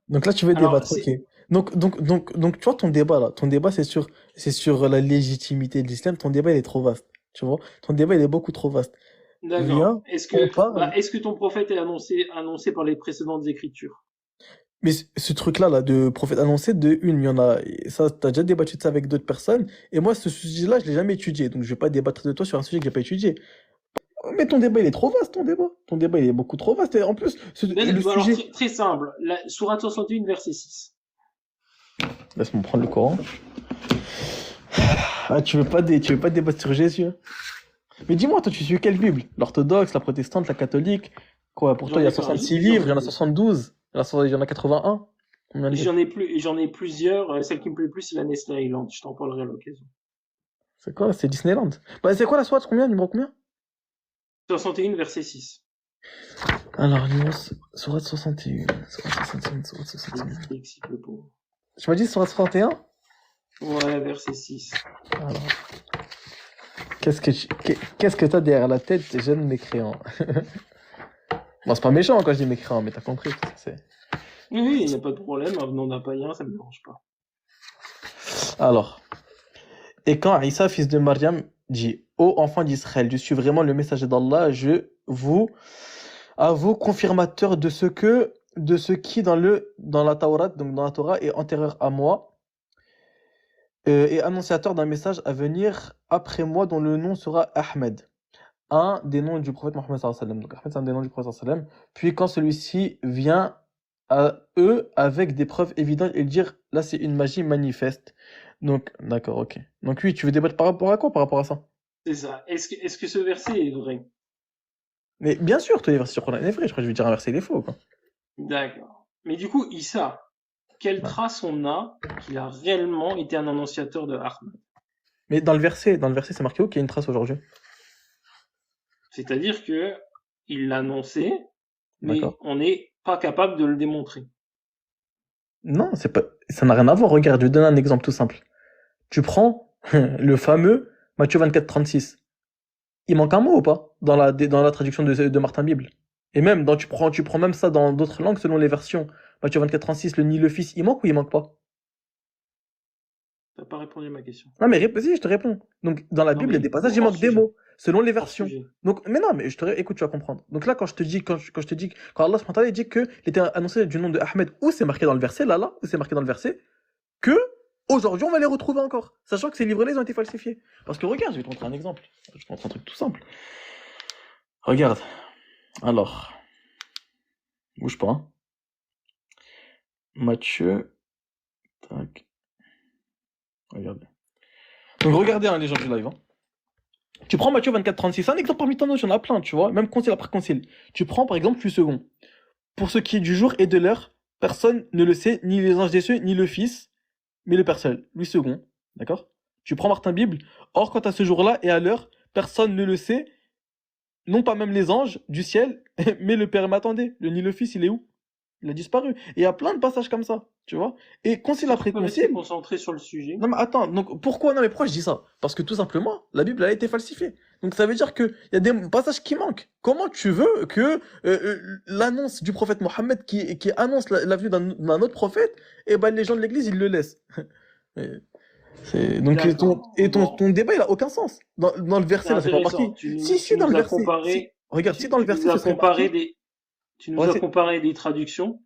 Donc là, tu veux Alors, débattre, ok. Donc, tu vois, ton débat, c'est sur la légitimité de l'islam. Ton débat, il est trop vaste. Tu vois? Ton débat, il est beaucoup trop vaste. d'accord. Viens, on parle. Est-ce que ton prophète est annoncé par les précédentes écritures? Mais ce truc-là, là, de prophète annoncé, de une, il y en a. Et ça, t'as déjà débattu de ça avec d'autres personnes. Et moi, ce sujet-là, je l'ai jamais étudié. Donc, je vais pas débattre de toi sur un sujet que j'ai pas étudié. Mais ton débat, il est trop vaste, ton débat. Ton débat, il est beaucoup trop vaste. Et en plus, le Bon, alors, sujet. très simple. La Sourate 61, verset 6. Laisse-moi prendre le Coran. Ah, tu veux pas débattre sur Jésus, hein. Mais dis-moi, toi, tu suis quelle Bible? L'orthodoxe, la protestante, la catholique? Quoi, pour toi, il y a 66 livres, il y en a 72, il y en a 81. Combien de livres? J'en ai plusieurs. Celle qui me plaît le plus, c'est la Nestlé Island. Je t'en parlerai à l'occasion. C'est quoi? C'est Disneyland. Bah, c'est quoi la sourate? Combien? Numéro combien? 61, verset 6. Alors, numéro, sourate 61, sourate 61, sourate Il est 61. dyslexique, le pauvre. Tu m'as dit sourate 61? Ouais, verset 6. Alors, qu'est-ce que t'as derrière la tête, jeune mécréant? Bon, c'est pas méchant quand je dis mécréant, mais t'as compris ce que c'est. Oui, oui, il n'y a pas de problème. Venant d'un païen, ça me dérange pas. Alors, et quand Isa, fils de Maryam, dit: Ô enfants d'Israël, je suis vraiment le messager d'Allah, à vous confirmateur de ce qui dans la Torah, donc dans la Torah, est antérieur à moi, et annonciateur d'un message à venir après moi dont le nom sera Ahmed. Un des noms du prophète Mohammed sallallahu alayhi wa sallam. Donc Ahmed, c'est un des noms du prophète sallallahu alayhi wa sallam. Puis quand celui-ci vient à eux avec des preuves évidentes et dire, là c'est une magie manifeste. Donc, d'accord, ok. Donc oui, tu veux débattre par rapport à quoi par rapport à ça? C'est ça. Est-ce que ce verset est vrai? Mais bien sûr, tous les versets sur Coran est vrai, je crois que je vais dire un verset il est faux, quoi. D'accord. Mais du coup, Issa, quelle Ouais. trace on a qu'il a réellement été un annonciateur de Ahmed? Mais dans le verset, c'est marqué où qu'il y a une trace aujourd'hui. C'est-à-dire que il l'a annoncé, mais D'accord? on n'est pas capable de le démontrer. Non, c'est pas, ça n'a rien à voir. Regarde, je vais te donner un exemple tout simple. Tu prends le fameux Matthieu 24, 36. Il manque un mot ou pas dans la traduction de Martin Bible. Et même, tu prends même ça dans d'autres langues selon les versions. Matthieu 24, 36, le ni le fils, il manque ou il manque pas? T'as pas répondu à ma question. Non, mais si, je te réponds. Donc, dans la Non, Bible, il y a mais des passages, il hors manque des sujet. mots, selon les Hors versions. sujet. Donc, mais non, mais écoute, tu vas comprendre. Donc là, quand Allah subhanahu wa ta'ala, il dit qu'il était annoncé du nom de Ahmed, où c'est marqué dans le verset, là, où c'est marqué dans le verset, que aujourd'hui, on va les retrouver encore. Sachant que ces livres-là, ils ont été falsifiés. Parce que regarde, je vais te montrer un exemple. Je vais te montrer un truc tout simple. Regarde. Alors, bouge pas, hein. Matthieu, tac, regardez. Donc regardez, hein, les gens du live, hein. Tu prends Matthieu 24, 36, c'est un exemple parmi tant d'autres, il y en a plein, tu vois, même concile après concile. Tu prends par exemple 8 secondes. Pour ce qui est du jour et de l'heure, personne ne le sait, ni les anges des cieux, ni le Fils, mais le Père seul. 8 secondes, d'accord? Tu prends Martin Bible. Or, quant à ce jour-là et à l'heure, personne ne le sait, non pas même les anges du ciel, mais le Père. Mais attendez, le ni le Fils, il est où? Il a disparu. Et il y a plein de passages comme ça, tu vois. Et Est-ce concile que tu après peux rester concile. concentré sur le sujet? Non mais attends, donc pourquoi, non mais pourquoi je dis ça? Parce que tout simplement, la Bible a été falsifiée. Donc ça veut dire qu'il y a des passages qui manquent. Comment tu veux que l'annonce du prophète Mohammed qui annonce la venue d'un autre prophète, et ben les gens de l'église ils le laissent. Et donc D'accord. Bon, ton débat il a aucun sens. Dans le c'est verset là, c'est pas intéressant. marqué. Si, dans le verset. Si, regarde, si dans le Tu nous verset as ce serait marqué. tu nous Ouais, as comparé des traductions.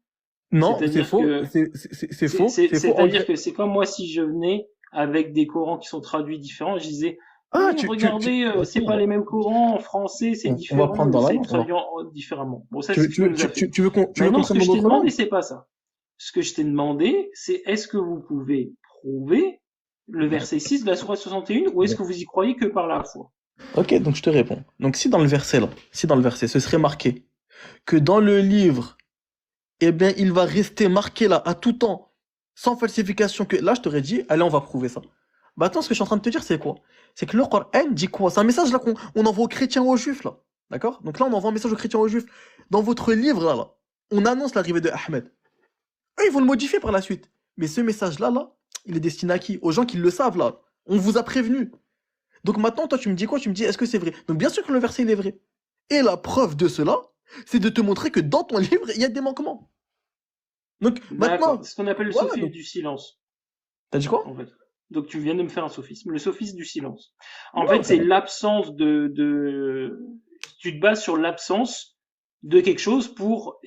non, c'est C'est-à-dire faux. que, C'est faux. C'est faux en c'est-à-dire grec. que c'est comme moi si je venais avec des Corans qui sont traduits différents, je disais, Ah, oui, regardez, ok, c'est pas les mêmes Corans, en français, c'est on va différent, prendre dans la c'est langue alors. traduit différemment. Bon, ça, Tu c'est veux, ce tu que tu veux, nous as tu, fait. tu- tu veux qu'on Maintenant, ce prenne que dans je t'ai d'autres demandé, langues? c'est pas ça. Ce que je t'ai demandé, c'est est-ce que vous pouvez prouver le Ouais. verset 6 de la sourate 61 ou est-ce Bon. que vous y croyez que par la foi? Ok, donc je te réponds. Donc si dans le verset, ce serait marqué que dans le livre, eh bien, il va rester marqué là à tout temps, sans falsification, que là, je t'aurais dit, allez, on va prouver ça. Bah attends, ce que je suis en train de te dire, c'est quoi? C'est que le Coran dit quoi? C'est un message là qu'on envoie aux chrétiens et aux juifs là. D'accord? Donc là, on envoie un message aux chrétiens et aux juifs. Dans votre livre là, on annonce l'arrivée de Ahmed. Eux, ils vont le modifier par la suite. Mais ce message-là, il est destiné à qui? Aux gens qui le savent, là. On vous a prévenu. Donc maintenant, toi, tu me dis quoi? Tu me dis, est-ce que c'est vrai? Donc bien sûr que le verset, il est vrai. Et la preuve de cela, c'est de te montrer que dans ton livre, il y a des manquements. Donc, D'accord. maintenant, C'est ce qu'on appelle le voilà, sophisme donc, du silence, t'as dit quoi? en fait. Donc tu viens de me faire un sophisme. Le sophisme du silence. En Non, fait, t'as c'est dit. l'absence tu te bases sur l'absence de quelque chose pour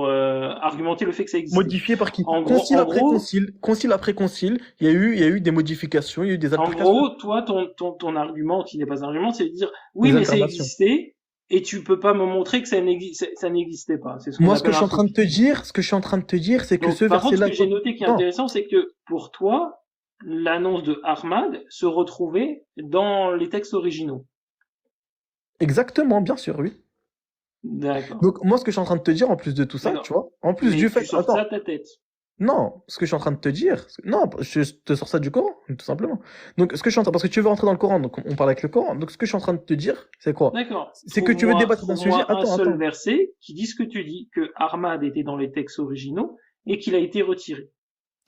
argumenter le fait que ça existait. Modifié par qui? En gros, Concile en après gros, concile, concile après concile, il y a eu des modifications, il y a eu des En altercations, gros, toi, ton argument, qui n'est pas un argument, c'est de dire, oui, des mais ça incarnations. existait, et tu peux pas me montrer que ça n'existait pas. C'est ce qu'on Moi, ce que appelle je suis un en train de te sophisme. dire, ce que je suis en train de te dire, c'est que ce Donc, par contre, ce verset-là, que j'ai noté qui est non, intéressant, c'est que pour toi, l'annonce de Ahmad se retrouvait dans les textes originaux. exactement, bien sûr, oui. D'accord. Donc, moi, ce que je suis en train de te dire, en plus de tout ça, tu D'accord. vois, en plus du Mais tu fait, sors ça attends, de ta tête. non, ce que je suis en train de te dire, non, je te sors ça du Coran, tout simplement. Donc, ce que je suis en train, parce que tu veux rentrer dans le Coran, donc on parle avec le Coran. Donc, ce que je suis en train de te dire, c'est quoi? D'accord. C'est que tu veux débattre d'un sujet. Trouve-moi un Attends, seul attends. verset qui dit ce que tu dis, que Ahmad était dans les textes originaux et qu'il a été retiré.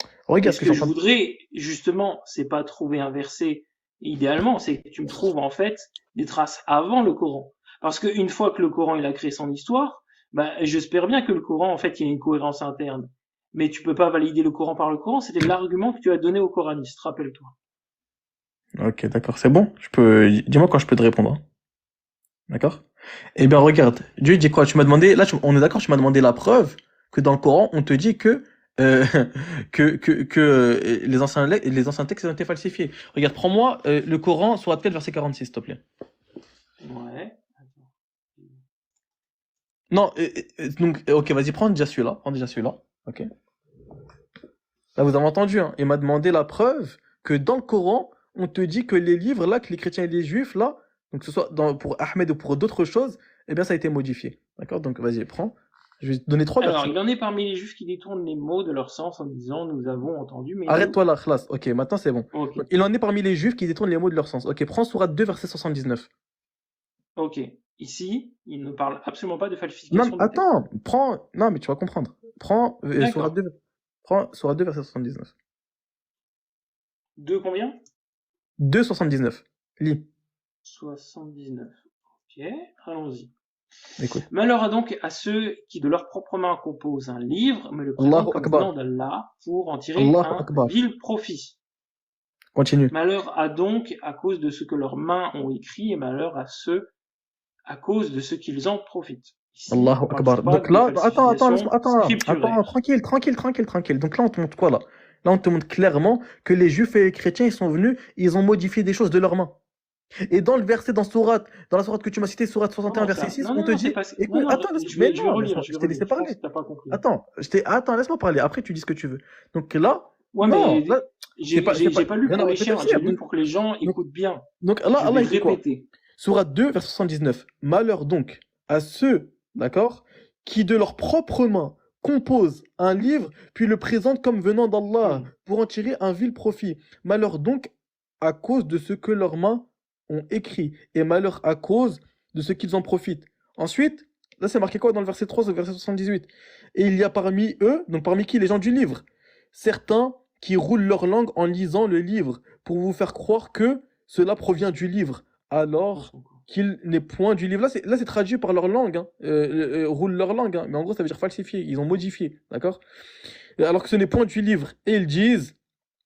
Et Regarde ce ce que je que suis je en train de. voudrais, justement, c'est pas trouver un verset idéalement, c'est que tu me trouves en fait des traces avant le Coran. Parce qu'une fois que le Coran il a créé son histoire, bah, j'espère bien que le Coran, en fait, il y a une cohérence interne. Mais tu peux pas valider le Coran par le Coran, c'était l'argument que tu as donné aux coranistes, rappelle-toi. Ok, d'accord, c'est bon. Dis-moi quand je peux te répondre, hein. D'accord? Eh bien, regarde, Dieu dit quoi? Tu m'as demandé, là, on est d'accord, tu m'as demandé la preuve que dans le Coran, on te dit que, euh, les anciens textes ont été falsifiés. Regarde, prends-moi le Coran, sourate 4, verset 46, s'il te plaît. Ouais. Non, donc, ok, vas-y, prends déjà celui-là. Prends déjà celui-là. Ok. Là, vous avez entendu, hein. Il m'a demandé la preuve que dans le Coran, on te dit que les livres, là, que les chrétiens et les juifs, là, donc que ce soit pour Ahmed ou pour d'autres choses, eh bien, ça a été modifié. D'accord? Donc, vas-y, prends. Je vais te donner 3 Alors, versets. il en est parmi les juifs qui détournent les mots de leur sens en disant nous avons entendu, mais nous. Arrête-toi là, khlas. Ok, maintenant c'est bon. Ok. Donc, il en est parmi les juifs qui détournent les mots de leur sens. Ok, prends sourate 2, verset 79. Ok. Ici, il ne parle absolument pas de Non, mais falsification de texte. attends, prends. Non, mais tu vas comprendre. Prends sourate D'accord. 2. Prends sourate 2, verset 79. De combien? 2, 79. Lis. 79. Ok, allons-y. Écoute. Malheur a donc à ceux qui de leurs propres mains composent un livre, mais le présentent Allahu comme Akbar. venant d'Allah pour en tirer Allahu un Akbar. vil profit. Continue. Malheur a donc à cause de ce que leurs mains ont écrit, et malheur à ceux à cause de ce qu'ils en profitent. Ici, Allahu on parle Akbar. pas Donc de là, attends, falsification attends, scripturaire. tranquille. Donc là, on te montre quoi là? Là, on te montre clairement que les juifs et les chrétiens, ils sont venus, ils ont modifié des choses de leurs mains. Et dans le verset, dans la sourate que tu m'as citée, sourate 61, Comment verset ça? 6, Non, on non, te non, c'est dit, pas. Non, écoute, non, attends, je vais relire, je t'ai laissé Je pense parler. que t'as pas compris. Attends, laisse-moi parler. Après, tu dis ce que tu veux. Donc là, Ouais, non, là, mais je t'ai pas, j'ai pas lu rien pour à les chiens, j'ai réfléchir. lu pour que les gens Donc, écoutent bien. donc là, Je Allah, vais il dit quoi? répéter. Sourate 2, verset 79. Malheur donc à ceux, d'accord, qui de leurs propres mains composent un livre, puis le présentent comme venant d'Allah, Hmm. pour en tirer un vil profit. Malheur donc à cause de ce que leurs mains ont écrit, et malheur à cause de ce qu'ils en profitent. Ensuite, là c'est marqué quoi dans le verset 3 au verset 78? Et il y a parmi eux, donc parmi qui les gens du livre, certains qui roulent leur langue en lisant le livre, pour vous faire croire que cela provient du livre, alors qu'il n'est point du livre. Là, c'est traduit par leur langue, hein. Roulent leur langue, hein. Mais en gros, ça veut dire falsifier. Ils ont modifié, d'accord? Alors que ce n'est point du livre. Et ils disent,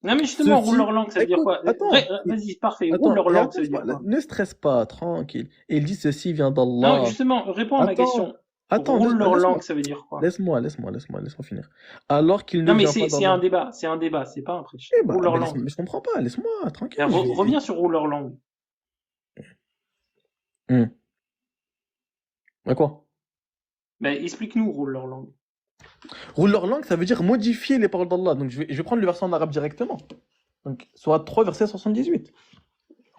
Non, mais justement, roule ceci. leur langue, ça veut dire Écoute, quoi? attends, Vas-y, parfait. Roule attends, leur et langue, attends, ça veut dire quoi? ne stresse pas, tranquille. Et ils disent, ceci vient Non, d'Allah. justement, réponds à ma Attends, question. attends, Roule leur laisse-moi, langue, ça veut dire quoi? laisse-moi finir. Alors qu'il ne Non, mais vient pas c'est d'Allah. un débat, c'est pas un prêche. Eh bah, Roule leur laisse-moi, langue. mais je comprends pas, laisse-moi, tranquille, Ben, je vais. reviens sur roule leur langue. À quoi? Ben, explique-nous roule leur langue. Roule leur langue, ça veut dire modifier les paroles d'Allah. Donc je vais prendre le verset en arabe directement. Donc, Sourate 3, verset 78.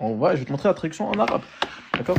Je vais te montrer la traduction en arabe. D'accord?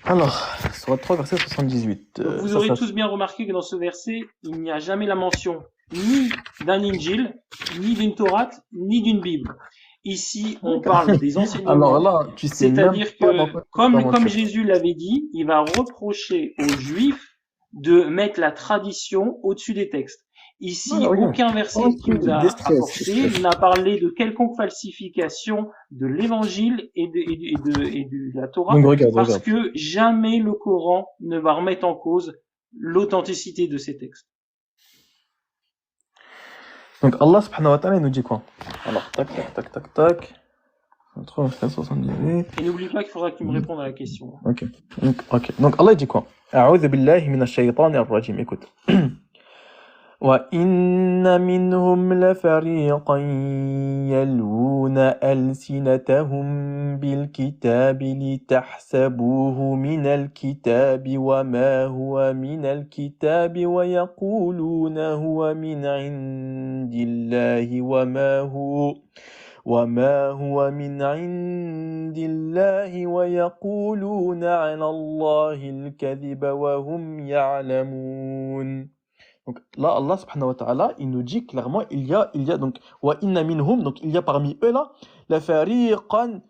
Alors, Sourate 3, verset 78. Donc, vous aurez tous bien remarqué que dans ce verset, il n'y a jamais la mention ni d'un Injil, ni d'une Torah, ni d'une Bible. Ici, on parle des enseignements. Alors là, tu sais même C'est-à-dire pas dans que, quoi tu comme t'aventure. Jésus l'avait dit, il va reprocher aux Juifs de mettre la tradition au-dessus des textes. Ici, Ah, regarde. aucun verset qui nous a apporté n'a parlé de quelconque falsification de l'évangile et de la Torah, Donc regarde. parce que jamais le Coran ne va remettre en cause l'authenticité de ces textes. Donc Allah subhanahu wa ta'ala il nous dit quoi? Alors, tac, tac, tac, tac, tac. 378. Et n'oublie pas qu'il faudra que tu me répondes à la question. Ok. Donc Allah il dit quoi? A'udhu billahi minash shaytanir rajim. Écoute. وَإِنَّ مِنْهُمْ لَفَرِيقًا يَلْوُونَ أَلْسِنَتَهُم بِالْكِتَابِ لِتَحْسَبُوهُ مِنَ الْكِتَابِ وَمَا هُوَ مِنَ الْكِتَابِ وَيَقُولُونَ هُوَ مِنْ عِندِ اللَّهِ وما هو من عند الله ويقولون على الله الكذب وهم يعلمون. Donc là, Allah subhanahu wa ta'ala, il nous dit clairement, il y a donc, wa inna minhum, donc il y a parmi eux là, la fariqan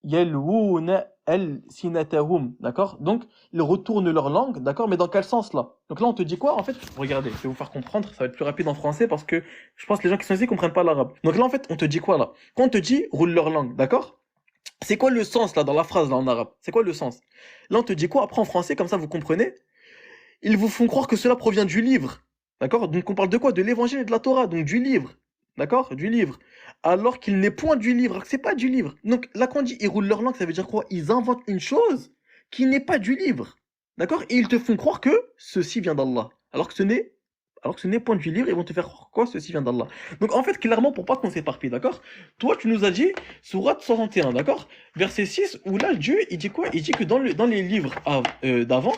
yalwuna al-sinatahum, d'accord? Donc, ils retournent leur langue, d'accord? Mais dans quel sens là? Donc là, on te dit quoi? En fait, regardez, je vais vous faire comprendre, ça va être plus rapide en français parce que je pense que les gens qui sont ici comprennent pas l'arabe. Donc là, en fait, on te dit quoi là? Quand on te dit roule leur langue, d'accord? C'est quoi le sens là dans la phrase là en arabe? C'est quoi le sens? Là, on te dit quoi? Après en français, comme ça vous comprenez? Ils vous font croire que cela provient du livre. D'accord? Donc on parle de quoi? De l'évangile et de la Torah, donc du livre. D'accord? Du livre. Alors qu'il n'est point du livre, alors que c'est pas du livre. Donc là quand on dit ils roulent leur langue, ça veut dire quoi? Ils inventent une chose qui n'est pas du livre. D'accord? Et ils te font croire que ceci vient d'Allah. Alors que ce n'est point du livre, ils vont te faire croire quoi? Ceci vient d'Allah. Donc en fait, clairement, pour pas qu'on s'éparpille, d'accord? Toi, tu nous as dit, sourate 61, d'accord? Verset 6, où là, Dieu, il dit quoi? Il dit que dans les livres d'avant,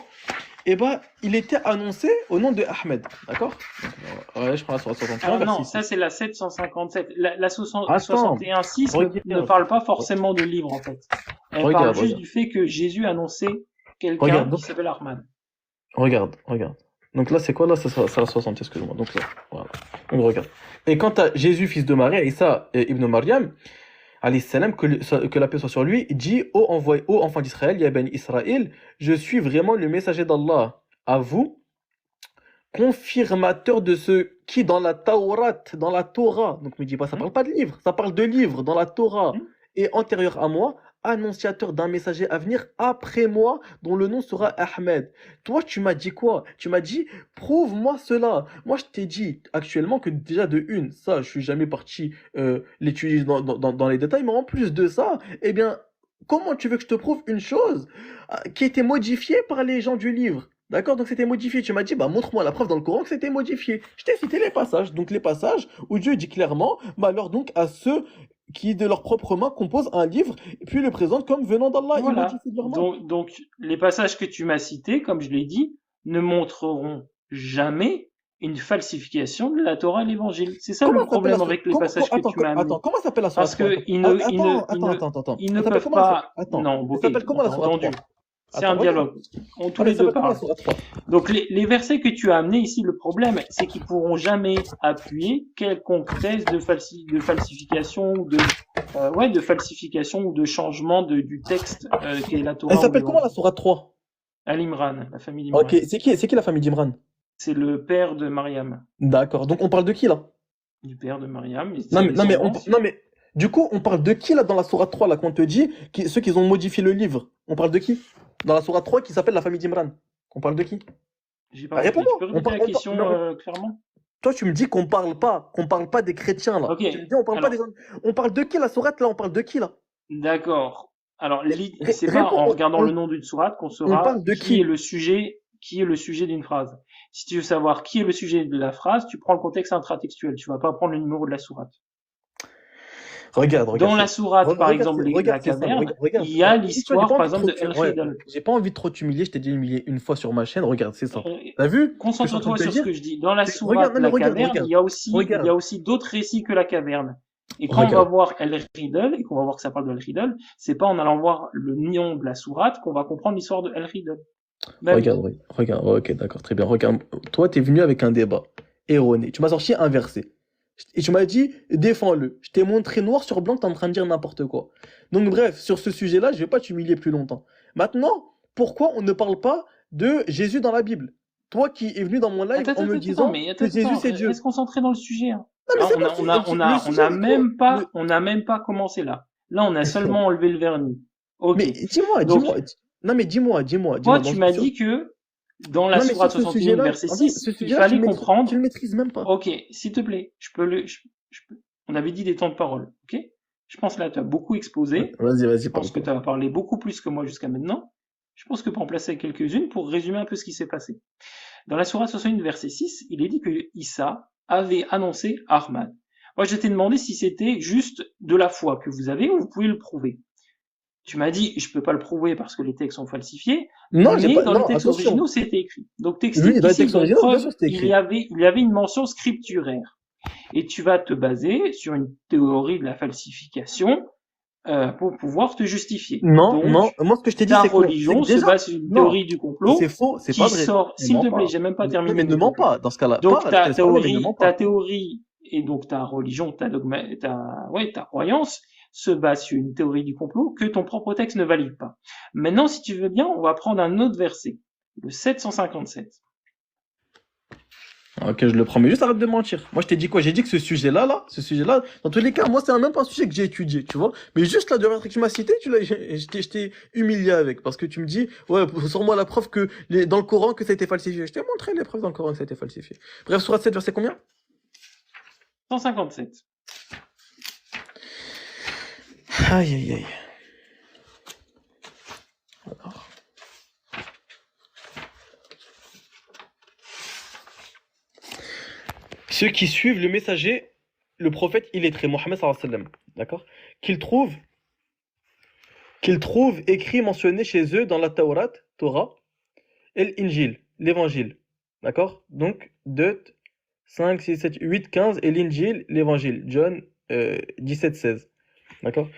eh ben, il était annoncé au nom de Ahmed, d'accord? Ouais, je prends la sourate 61. Alors non, verset ça 6. c'est la 757. La Attends, 61.6 ne regarde, parle pas forcément de livre en fait. Elle parle regarde, juste regarde. du fait que Jésus annonçait quelqu'un Regarde, qui donc, s'appelle Arman. regarde. Donc là, c'est quoi là? C'est la 60, excuse-moi. Donc là, voilà. Donc regarde. Et quant à Jésus, fils de Marie, Isa ibn Maryam, alayhi salam, que la paix soit sur lui, il dit ô enfant d'Israël, ya ben Israël, je suis vraiment le messager d'Allah à vous, confirmateur de ce qui dans la Torah, donc me dis pas, ça parle pas de livre, ça parle de livre dans la Torah, et antérieur à moi, annonciateur d'un messager à venir après moi, dont le nom sera Ahmed. Toi, tu m'as dit quoi? Tu m'as dit, prouve-moi cela. Moi, je t'ai dit actuellement que déjà de une, ça, je suis jamais parti l'étudier dans les détails, mais en plus de ça, eh bien, comment tu veux que je te prouve une chose qui a été modifiée par les gens du livre? D'accord? Donc c'était modifié. Tu m'as dit, bah montre-moi la preuve dans le Coran que c'était modifié. Je t'ai cité les passages. Donc les passages où Dieu dit clairement, alors donc à ceux qui de leurs propres mains composent un livre et puis le présentent comme venant d'Allah. Ils Voilà. modifient de leurs mains. Donc les passages que tu m'as cités, comme je l'ai dit, ne montreront jamais une falsification de la Torah et l'Évangile. C'est ça le Comment s'appelle la problème sourate? avec les passages que tu m'as amenés. Attends, comment s'appelle la sourate Parce 3? que ils ne Elle s'appelle peuvent comment la sourate? pas. Attends. Non, bon, Elle s'appelle comment la t'as sourate entendu. 3? C'est un Attends, regarde. dialogue. Tous Elle les deux s'appelle comment la parlent. sourate 3? Donc les versets que tu as amenés ici, le problème, c'est qu'ils pourront jamais appuyer quelconque thèse de falsification ou de falsification ou de changement du texte qui est la Torah. Elle ou s'appelle comment la l'Évangile. sourate 3? Al-Imran, la famille d'Imran. Ok, c'est qui la famille d'Imran? C'est le père de Mariam, D'accord, donc on parle de qui là? du père de Mariam. Et Non sa mais, non, mais, descendance. non mais, du coup, on parle de qui là dans la sourate 3 là, qu'on te dit, ceux qui ont modifié le livre? On parle de qui? Dans la sourate 3 qui s'appelle la famille d'Imran. On parle de qui? J'ai pas compris. Réponds-moi. Tu peux répéter la question clairement? Toi, tu me dis qu'on parle pas des chrétiens là. Ok. Tu me dis on parle pas des gens. On parle de qui la sourate là? On parle de qui là? D'accord. Alors, Ré- c'est pas en réponds, regardant on- le nom d'une sourate qu'on On saura parle de qui qui? est le sujet d'une phrase. Si tu veux savoir qui est le sujet de la phrase, tu prends le contexte intratextuel. Tu vas pas prendre le numéro de la sourate. Regarde. Dans la sourate, par exemple, la regarde, c'est ça, caverne, regarde. il y a J'ai pas l'histoire, par envie de exemple, de trop El ouais, Khidal. j'ai pas envie de trop t'humilier, je t'ai déjà humilié une fois sur ma chaîne, regarde, c'est ça. T'as vu? Concentre-toi sur ce que je dis. Dans la sourate, Regarde, non, mais la regarde, caverne, regarde. il y Regarde. a aussi d'autres récits que la caverne. Et quand on va Regarde. voir El Khidal, et qu'on va voir que ça parle de El Khidal, c'est pas en allant voir le nom de la sourate qu'on va comprendre l'histoire de El Khidal. Ben oui. Regarde, ok, d'accord, très bien. Regarde, toi, t'es venu avec un débat erroné. Tu m'as sorti un verset. Et tu m'as dit, défends-le. Je t'ai montré noir sur blanc que t'es en train de dire n'importe quoi. Donc, bref, sur ce sujet-là, je vais pas t'humilier plus longtemps. Maintenant, pourquoi on ne parle pas de Jésus dans la Bible? Toi qui es venu dans mon live en me disant que Jésus c'est Dieu. Reste concentré dans le sujet. Hein. Non, mais Là, c'est pas on n'a même pas commencé là. Là, on a seulement enlevé le vernis. Ok. Mais dis-moi. Donc, Non, mais dis-moi. toi, tu m'as dit que dans la Non, mais sur sourate ce 61, sujet-là, verset en fait, 6, ce il sujet-là, fallait tu comprendre. le maîtrises même pas. Ok, s'il te plaît, on avait dit des temps de parole, ok? Je pense là, tu as beaucoup exposé. Vas-y, Je pense que parle. tu as parlé beaucoup plus que moi jusqu'à maintenant. Je pense que pour en placer quelques-unes pour résumer un peu ce qui s'est passé. Dans la sourate 61, verset 6, il est dit que Issa avait annoncé Ahmad. Moi, je t'ai demandé si c'était juste de la foi que vous avez ou vous pouvez le prouver. Tu m'as dit, je peux pas le prouver parce que les textes sont falsifiés, Non, j'ai mais pas. dans les Non, textes attention. originaux, c'était écrit. Donc, t'expliques Oui, dans les qu'ici, textes comme originaux, bien sûr, preuve, c'était écrit. il y avait une mention scripturaire. Et tu vas te baser sur une théorie de la falsification pour pouvoir te justifier. Non, Donc, non. Moi, ce que je t'ai dit, ta c'est quoi? C'est que religion se déjà, base sur une non, théorie du c'est complot faux, c'est pas qui vrai. sort, Ne s'il mens te plaît, pas. j'ai même pas Non, mais terminé, ne s'il te mens plaît. pas. Dans ce cas-là, Donc, parle, je te laisse parler, mais ne mens ta pas. théorie et donc ta religion, ta croyance se base sur une théorie du complot que ton propre texte ne valide pas. Maintenant, si tu veux bien, on va prendre un autre verset, le 757. Ok, je le prends, mais juste arrête de mentir. Moi, je t'ai dit quoi? J'ai dit que ce sujet-là, dans tous les cas, moi, c'est même pas un sujet que j'ai étudié, tu vois. Mais juste la dernière que tu m'as cité, je t'ai humilié avec, parce que tu me dis, ouais, sors-moi la preuve que dans le Coran que ça a été falsifié. Je t'ai montré les preuves dans le Coran que ça a été falsifié. Bref, sourate 7, verset combien? 157. Aïe, aïe, aïe. Alors. Ceux qui suivent le messager, le prophète illettré, Mohammed sallallahu alayhi wa sallam, d'accord? Qu'ils trouvent écrit mentionné chez eux dans la Torah, et l'Injil, l'évangile, d'accord? Donc, 2, 5, 6, 7, 8, 15, et l'Injil, l'évangile, John 17, 16, d'accord?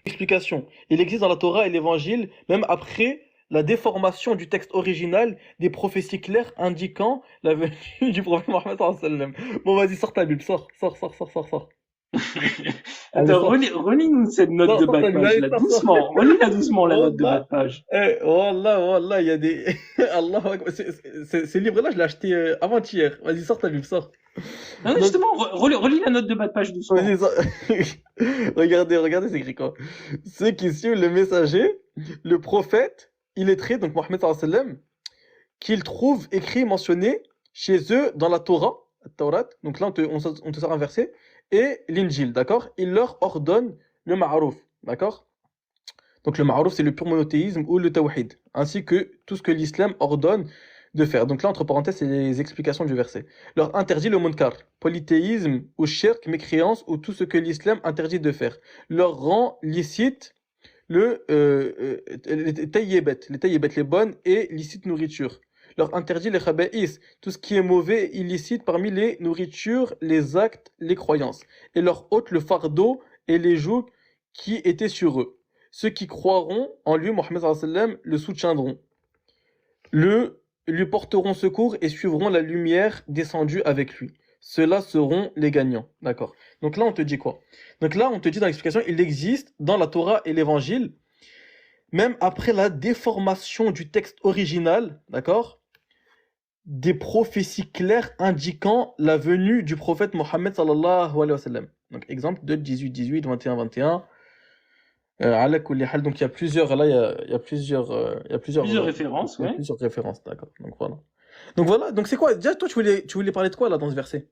Explication. Il existe dans la Torah et l'évangile, même après la déformation du texte original, des prophéties claires indiquant la venue du prophète Mohammed sallallahu alayhi wa sallam. Bon, vas-y, sors ta Bible, sors. Allez, Attends, sors. relis-nous cette note de Sors bas de ta Bible, page, allez, là, sors. doucement. Relis-la doucement, la note de bas Wallah, de page. wallah, il y a des. Allah, ces livres-là, je l'ai acheté avant-hier. Vas-y, sors ta Bible, sors. Non, mais Donc, justement, relis la note de bas de page vas-y, doucement. regardez, c'est écrit quoi. Ceux qui suivent le messager, le prophète, illettré, donc Mohammed sallallahu alayhi wa sallam, qu'ils trouvent écrit, mentionné chez eux dans la Torah, donc là on te sort un verset, et l'Injil, d'accord? Il leur ordonne le ma'aruf, d'accord? Donc le ma'aruf c'est le pur monothéisme ou le tawhid, ainsi que tout ce que l'islam ordonne de faire. Donc là entre parenthèses c'est les explications du verset. Leur interdit le munkar, polythéisme ou shirk, mécréance ou tout ce que l'islam interdit de faire. Leur rend licite les tayyibet, les bonnes et licites nourritures. Leur interdit les khaba'is, tout ce qui est mauvais et illicite parmi les nourritures, les actes, les croyances. Et leur ôte le fardeau et les jougs qui étaient sur eux. Ceux qui croiront en lui, Mohammed sallallahu alayhi wa sallam, le soutiendront, lui porteront secours et suivront la lumière descendue avec lui. Ceux-là seront les gagnants. D'accord. Donc là, on te dit quoi? Donc là, on te dit dans l'explication, il existe dans la Torah et l'Évangile, même après la déformation du texte original, d'accord, des prophéties claires indiquant la venue du prophète Mohammed sallallahu alayhi wa sallam. Donc exemple de 18, 18, 21, 21. Ala kulli hal. Donc il y a plusieurs, là il y a plusieurs, Plusieurs références, il y a ouais. plusieurs références, d'accord. Donc voilà, donc c'est quoi? Déjà toi tu voulais parler de quoi là dans ce verset?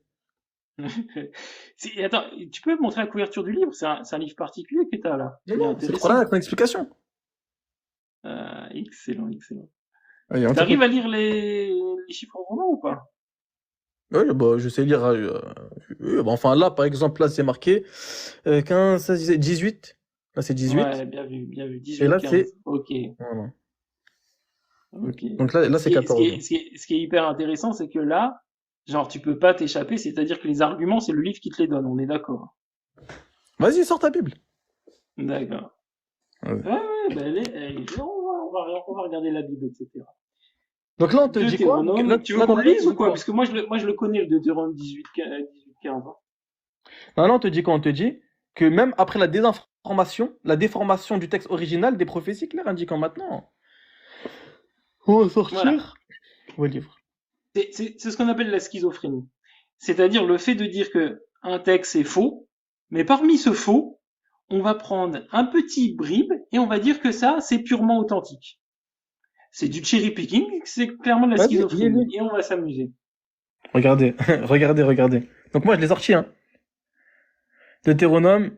Attends, tu peux me montrer la couverture du livre? C'est un livre particulier que t'as là. Non, Il est non, c'est le Coran intéressant. avec une explication. Excellent, excellent. Allez, on T'arrives t'écoute. à lire les chiffres romains ou pas? Oui, bah, je sais lire. Bah, enfin, là, par exemple, là, c'est marqué 15, 16, 17, 18. Là, c'est 18. Ouais, bien vu, bien vu. Et 18, là, c'est. 15. Ok, Voilà. ok. Donc là, c'est 14. Ce qui est hyper intéressant, c'est que là, genre, tu peux pas t'échapper, c'est-à-dire que les arguments, c'est le livre qui te les donne, on est d'accord. Vas-y, sors ta Bible. D'accord. Ouais. Ouais, ben, on va regarder la Bible, etc. Donc là, on te dit quoi? Donc, Deutéronome, tu veux là, qu'on dans le la Bible, lise on ou dit quoi? quoi? Parce que moi, je le connais, le Deutéronome 18, 15. Hein. Non, on te dit quoi? On te dit que même après la désinformation, la déformation du texte original, des prophéties claires indiquant maintenant, on va Voilà. sortir au livre. C'est ce qu'on appelle la schizophrénie. C'est-à-dire le fait de dire que un texte est faux, mais parmi ce faux, on va prendre un petit bribe et on va dire que ça, c'est purement authentique. C'est du cherry picking, c'est clairement de la Vas-y, schizophrénie. lis-le. Et on va s'amuser. Regardez, regardez. Donc moi, je l'ai sorti, hein. Deutéronome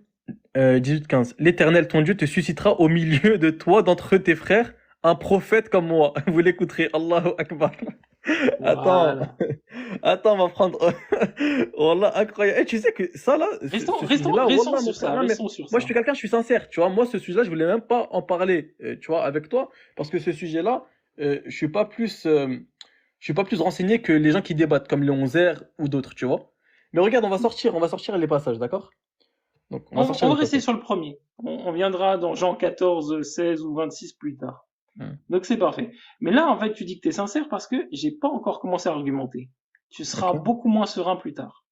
18-15. L'Éternel, ton Dieu, te suscitera au milieu de toi, d'entre tes frères, un prophète comme moi. Vous l'écouterez. Allahu Akbar. Attends, Voilà. attends, on va prendre. Wallah, incroyable. Et tu sais que ça, là, ce sujet-là, Restons Wallah, mon sur frère, ça, non, mais restons sur moi, je ça. suis quelqu'un, je suis sincère. Tu vois, moi, ce sujet-là, je voulais même pas en parler, tu vois, avec toi, parce que ce sujet-là, je suis pas plus renseigné que les gens qui débattent, comme les 11R ou d'autres, tu vois. Mais regarde, on va sortir les passages, d'accord? Donc, on va sortir On les va rester passages. sur le premier. On viendra dans Jean 14, 16 ou 26 plus tard. Hmm. Donc c'est parfait. Mais là, en fait, tu dis que tu es sincère parce que j'ai pas encore commencé à argumenter. Tu seras Ok. beaucoup moins serein plus tard.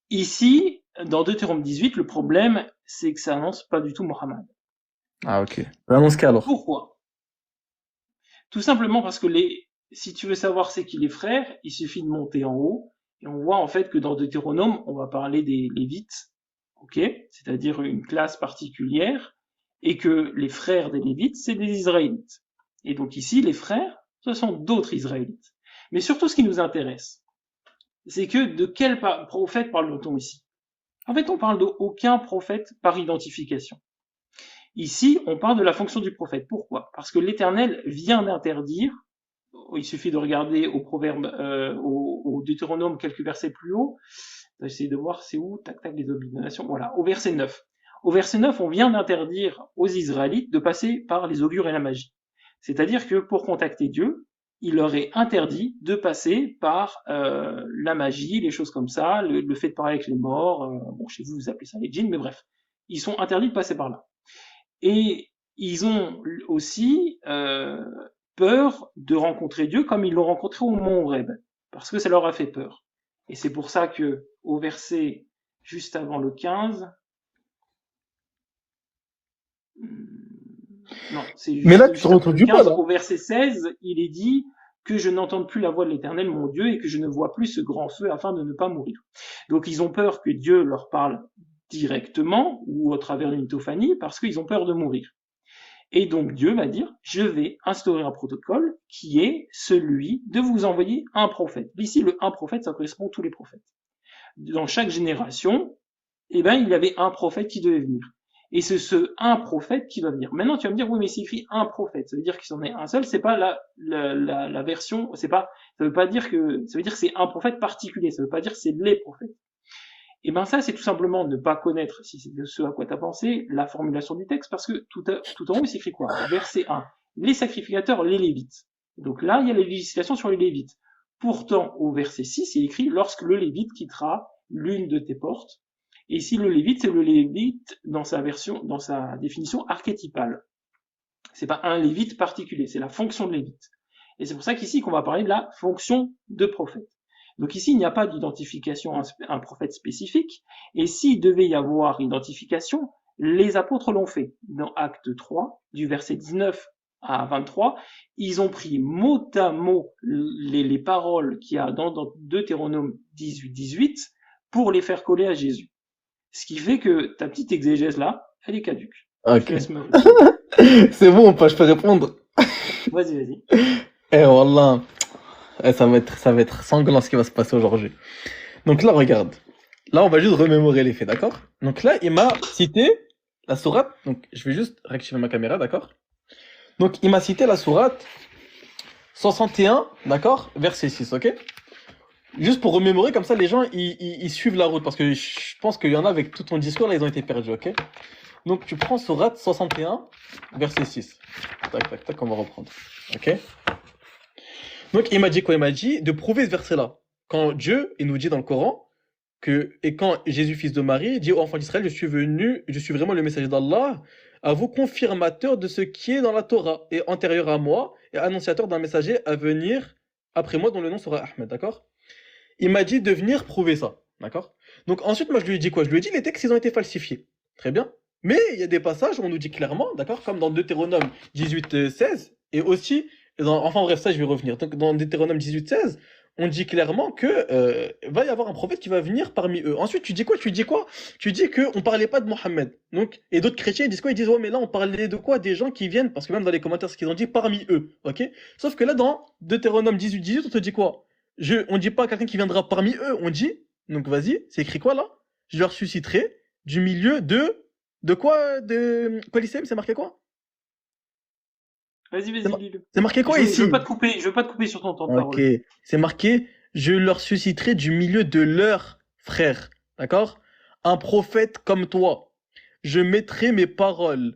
Ici, dans Deutéronome 18, le problème, c'est que ça annonce pas du tout Mohammed. Ah, ok. Annonce K alors. Pourquoi? Tout simplement parce que si tu veux savoir c'est qui les frères, il suffit de monter en haut et on voit en fait que dans Deutéronome, on va parler des Lévites, ok? C'est-à-dire une classe particulière et que les frères des Lévites, c'est des Israélites. Et donc ici, les frères, ce sont d'autres Israélites. Mais surtout, ce qui nous intéresse, c'est que de quel prophète parle-t-on ici? En fait, on parle d'aucun prophète par identification. Ici, on parle de la fonction du prophète. Pourquoi? Parce que l'Éternel vient d'interdire, il suffit de regarder au proverbe, au Deutéronome quelques versets plus haut, on va essayer de voir c'est où, tac tac, les obligations, voilà, au verset 9. Au verset 9, on vient d'interdire aux Israélites de passer par les augures et la magie. C'est-à-dire que pour contacter Dieu, il leur est interdit de passer par la magie, les choses comme ça, le fait de parler avec les morts, bon chez vous vous appelez ça les djinns, mais bref, ils sont interdits de passer par là. Et ils ont aussi peur de rencontrer Dieu comme ils l'ont rencontré au mont Horeb, parce que ça leur a fait peur. Et c'est pour ça que au verset juste avant le 15, non, c'est Mais là, juste, tu te juste avant le reproduis pas, 15, là. au verset 16, il est dit que je n'entende plus la voix de l'Éternel, mon Dieu, et que je ne vois plus ce grand feu afin de ne pas mourir. Donc ils ont peur que Dieu leur parle directement ou au travers d'une théophanie parce qu'ils ont peur de mourir. Et donc Dieu va dire, je vais instaurer un protocole qui est celui de vous envoyer un prophète. Ici, le un prophète, ça correspond à tous les prophètes. Dans chaque génération, eh ben, il y avait un prophète qui devait venir. Et c'est ce un prophète qui va venir. Maintenant, tu vas me dire, oui, mais c'est écrit un prophète. Ça veut dire qu'il s'en est un seul. C'est pas la version, c'est pas, ça veut pas dire que, ça veut dire que c'est un prophète particulier. Ça veut pas dire que c'est les prophètes. Et ben ça, c'est tout simplement ne pas connaître, si c'est ce à quoi tu as pensé, la formulation du texte, parce que tout en haut, il s'écrit quoi? Verset 1. Les sacrificateurs, les Lévites. Donc là, il y a la législation sur les Lévites. Pourtant, au verset 6, il est écrit lorsque le Lévite quittera l'une de tes portes. Et ici, le Lévite, c'est le Lévite dans sa définition archétypale. C'est pas un Lévite particulier, c'est la fonction de Lévite. Et c'est pour ça qu'ici, qu'on va parler de la fonction de prophète. Donc ici, il n'y a pas d'identification à un prophète spécifique, et s'il devait y avoir identification, les apôtres l'ont fait. Dans Acte 3, du verset 19 à 23, ils ont pris mot à mot les paroles qu'il y a dans Deutéronome 18 pour les faire coller à Jésus. Ce qui fait que ta petite exégèse là, elle est caduque. Je te Ok. laisse me répondre. C'est bon, je peux répondre. Vas-y. Eh, Wallah. Ça va être sanglant ce qui va se passer aujourd'hui. Donc là, regarde. Là, on va juste remémorer les faits, d'accord? Donc là, il m'a cité la sourate. Donc, je vais juste réactiver ma caméra, d'accord? Donc, il m'a cité la sourate 61, d'accord? Verset 6, ok? Juste pour remémorer, comme ça, les gens, ils suivent la route. Parce que je pense qu'il y en a avec tout ton discours, là, ils ont été perdus, ok? Donc, tu prends sourate 61, verset 6. Tac, tac, on va reprendre. Ok? Donc, il m'a dit quoi? Il m'a dit de prouver ce verset-là. Quand Dieu, il nous dit dans le Coran, et quand Jésus, fils de Marie, dit aux enfants d'Israël, je suis vraiment le messager d'Allah, à vous confirmateur de ce qui est dans la Torah, et antérieur à moi, et annonciateur d'un messager à venir après moi, dont le nom sera Ahmed, d'accord? Il m'a dit de venir prouver ça, d'accord? Donc ensuite, moi, je lui ai dit quoi? Je lui ai dit les textes, ils ont été falsifiés. Très bien. Mais il y a des passages où on nous dit clairement, d'accord? Comme dans Deutéronome 18, 16, et aussi, enfin bref, ça, je vais revenir. Donc dans Deutéronome 18, 16, on dit clairement que va y avoir un prophète qui va venir parmi eux. Ensuite, tu dis quoi? Tu dis quoi? Tu dis que on parlait pas de Mohammed. Donc, et d'autres chrétiens ils disent quoi? Ils disent ouais, mais là on parlait de quoi? Des gens qui viennent, parce que même dans les commentaires, ce qu'ils ont dit parmi eux, ok? Sauf que là, dans Deutéronome 18, on te dit quoi? On dit pas quelqu'un qui viendra parmi eux, on dit, donc vas-y, c'est écrit quoi là? Je leur susciterai du milieu de quoi? Quoi, l'islam, c'est marqué quoi? Vas-y, C'est vas-y, mar- lis-le. c'est marqué quoi Je veux ici? pas te couper, je veux pas te couper sur ton temps de Ok, parole. c'est marqué, je leur susciterai du milieu de leurs frères, d'accord? Un prophète comme toi. Je mettrai mes paroles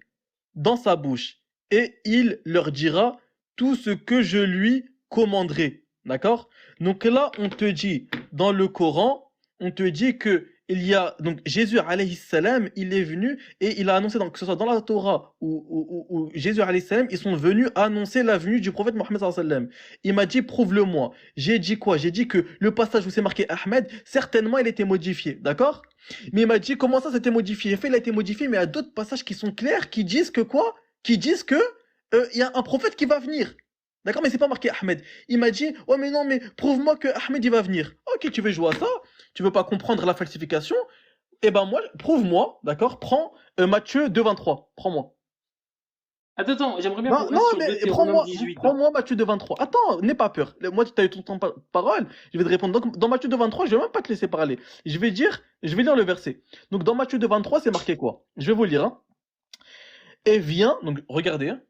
dans sa bouche et il leur dira tout ce que je lui commanderai, d'accord? Donc là, on te dit, dans le Coran, on te dit que il y a, donc Jésus alayhi salam, il est venu et il a annoncé, donc, que ce soit dans la Torah ou Jésus alayhi salam, ils sont venus annoncer la venue du prophète Mohammed sallallahu alayhi wa sallam. Il m'a dit, prouve-le-moi. J'ai dit quoi? J'ai dit que le passage où c'est marqué Ahmed, certainement il était modifié, d'accord? Mais il m'a dit, comment ça c'était modifié? En fait, il a été modifié, mais il y a d'autres passages qui sont clairs, qui disent que quoi? Qui disent que il y a un prophète qui va venir. D'accord, mais c'est pas marqué Ahmed. Il m'a dit, ouais, mais non, mais prouve-moi que Ahmed il va venir. Ok, tu veux jouer à ça? Tu veux pas comprendre la falsification? Eh ben moi, prouve-moi, d'accord? Prends Matthieu 2,23. Prends-moi. Attends, j'aimerais bien Non, qu'on non, reste sur mais Deutéronome 18, là. prends-moi Matthieu 2,23. Attends, n'aie pas peur. Moi, tu as eu ton temps de parole. Je vais te répondre. Donc, dans Matthieu 2,23, je vais même pas te laisser parler. Je vais lire le verset. Donc, dans Matthieu 2,23, c'est marqué quoi? Je vais vous lire, hein. Et vient, donc regardez, hein.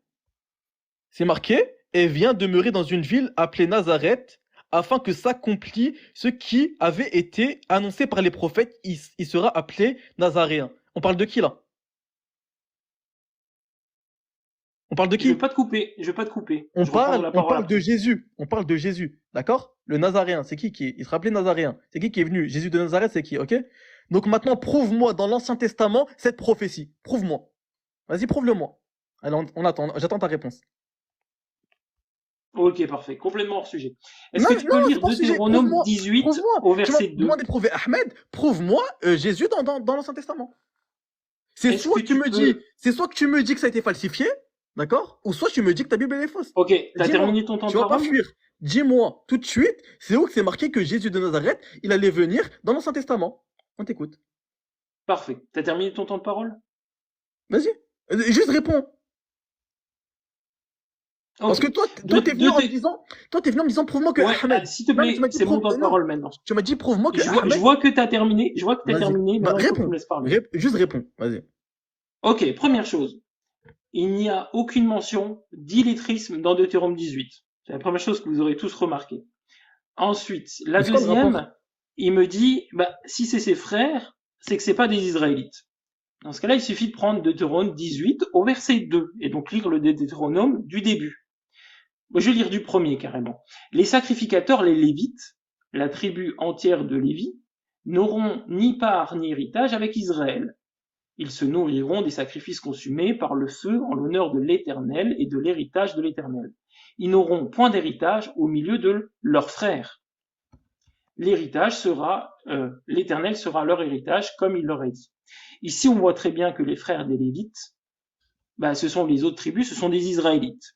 C'est marqué, et vient demeurer dans une ville appelée Nazareth, afin que s'accomplit ce qui avait été annoncé par les prophètes, il sera appelé Nazaréen. On parle de qui là? On parle de Je veux qui? pas te couper, je veux pas te couper. Je reprends la On parole parle de après. Jésus. On parle de Jésus, d'accord? Le Nazaréen, c'est qui est? Il sera appelé Nazaréen. C'est qui est venu? Jésus de Nazareth, c'est qui, ok? Donc maintenant, prouve-moi dans l'Ancien Testament cette prophétie. Prouve-moi. Vas-y, prouve-le-moi. Alors, on attend, j'attends ta réponse. Ok, parfait. Complètement hors sujet. Est-ce Non, que tu non, peux c'est lire pas le sujet. Deutéronome Prouve-moi. 18 Prouve-moi. au Tu m'as verset 2? demandé de prouver Ahmed. Prouve-moi Jésus dans l'Ancien Testament. Est-ce que tu peux... C'est soit que tu me dis que ça a été falsifié, d'accord? Ou soit tu me dis que ta Bible elle est fausse. Ok, t'as Dis-moi. terminé ton temps Tu de vas pas parole? fuir. Dis-moi tout de suite, c'est où que c'est marqué que Jésus de Nazareth, il allait venir dans l'Ancien Testament. On t'écoute. Parfait. T'as terminé ton temps de parole? Vas-y. Juste réponds. Parce que Ok. t'es venu en me disant, prouve-moi que Ouais, Ahmed. s'il te Non, mais tu plaît, m'as dit c'est mon temps de non. parole maintenant. Tu m'as dit prouve-moi que Je Ahmed. vois que t'as terminé, je vois que t'as Vas-y. terminé, Bah, maintenant il faut que tu réponds. me laisses parler. Juste réponds. Vas-y. Ok, première chose. Il n'y a aucune mention d'illettrisme dans Deutéronome 18. C'est la première chose que vous aurez tous remarqué. Ensuite, la Mais c'est quoi le rapport? deuxième, il me dit, bah, si c'est ses frères, c'est que c'est pas des Israélites. Dans ce cas-là, il suffit de prendre Deutéronome 18 au verset 2 et donc lire le Deutéronome du début. Moi, je vais lire du premier carrément. Les sacrificateurs, les Lévites, la tribu entière de Lévi, n'auront ni part ni héritage avec Israël. Ils se nourriront des sacrifices consumés par le feu en l'honneur de l'Éternel et de l'héritage de l'Éternel. Ils n'auront point d'héritage au milieu de leurs frères. L'héritage sera, l'Éternel sera leur héritage, comme il leur a dit. Ici, on voit très bien que les frères des Lévites, bah, ce sont les autres tribus, ce sont des Israélites.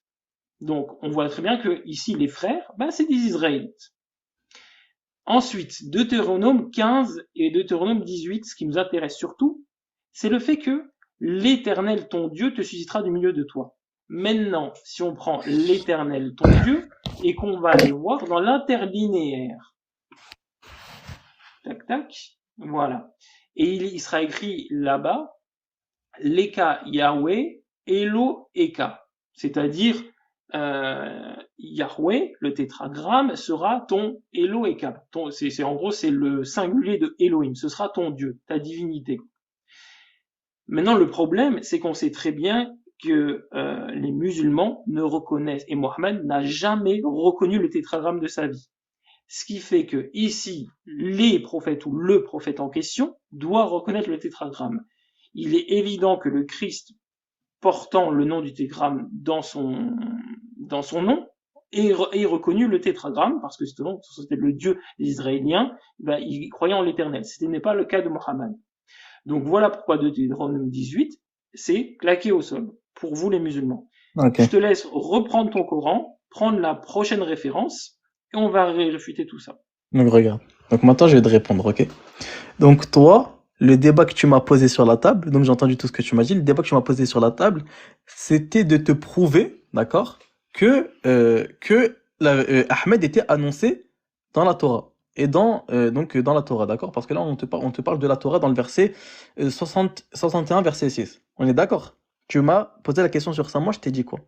Donc, on voit très bien que ici, les frères, bah, c'est des Israélites. Ensuite, Deutéronome 15 et Deutéronome 18, ce qui nous intéresse surtout, c'est le fait que l'Éternel, ton Dieu, te suscitera du milieu de toi. Maintenant, si on prend l'Éternel, ton Dieu, et qu'on va aller voir dans l'interlinéaire. Tac, tac. Voilà. Et il sera écrit là-bas, Leka Yahweh, Elo Eka. C'est-à-dire, Yahweh, le tétragramme, sera ton Elo Eka. En gros, c'est le singulier de Elohim. Ce sera ton Dieu, ta divinité. Maintenant, le problème, c'est qu'on sait très bien que les musulmans ne reconnaissent, et Mohammed n'a jamais reconnu le tétragramme de sa vie. Ce qui fait que ici, les prophètes ou le prophète en question doit reconnaître le tétragramme. Il est évident que le Christ, portant le nom du tétragramme dans son nom, ait reconnu le tétragramme, parce que justement, c'était le Dieu des Israéliens, ben, il croyait en l'Éternel. Ce n'est pas le cas de Mohammed. Donc voilà pourquoi Deutéronome 18, c'est claqué au sol, pour vous les musulmans. Ok. Je te laisse reprendre ton Coran, prendre la prochaine référence, et on va réfuter tout ça. Donc regarde. Donc maintenant, je vais te répondre, ok? Donc toi, le débat que tu m'as posé sur la table, donc j'ai entendu tout ce que tu m'as dit, le débat que tu m'as posé sur la table, c'était de te prouver, d'accord, que Ahmed était annoncé dans la Torah. Et dans la Torah, d'accord? Parce que là, on te parle de la Torah dans le verset 61, verset 6. On est d'accord? Tu m'as posé la question sur ça. Moi, je t'ai dit quoi?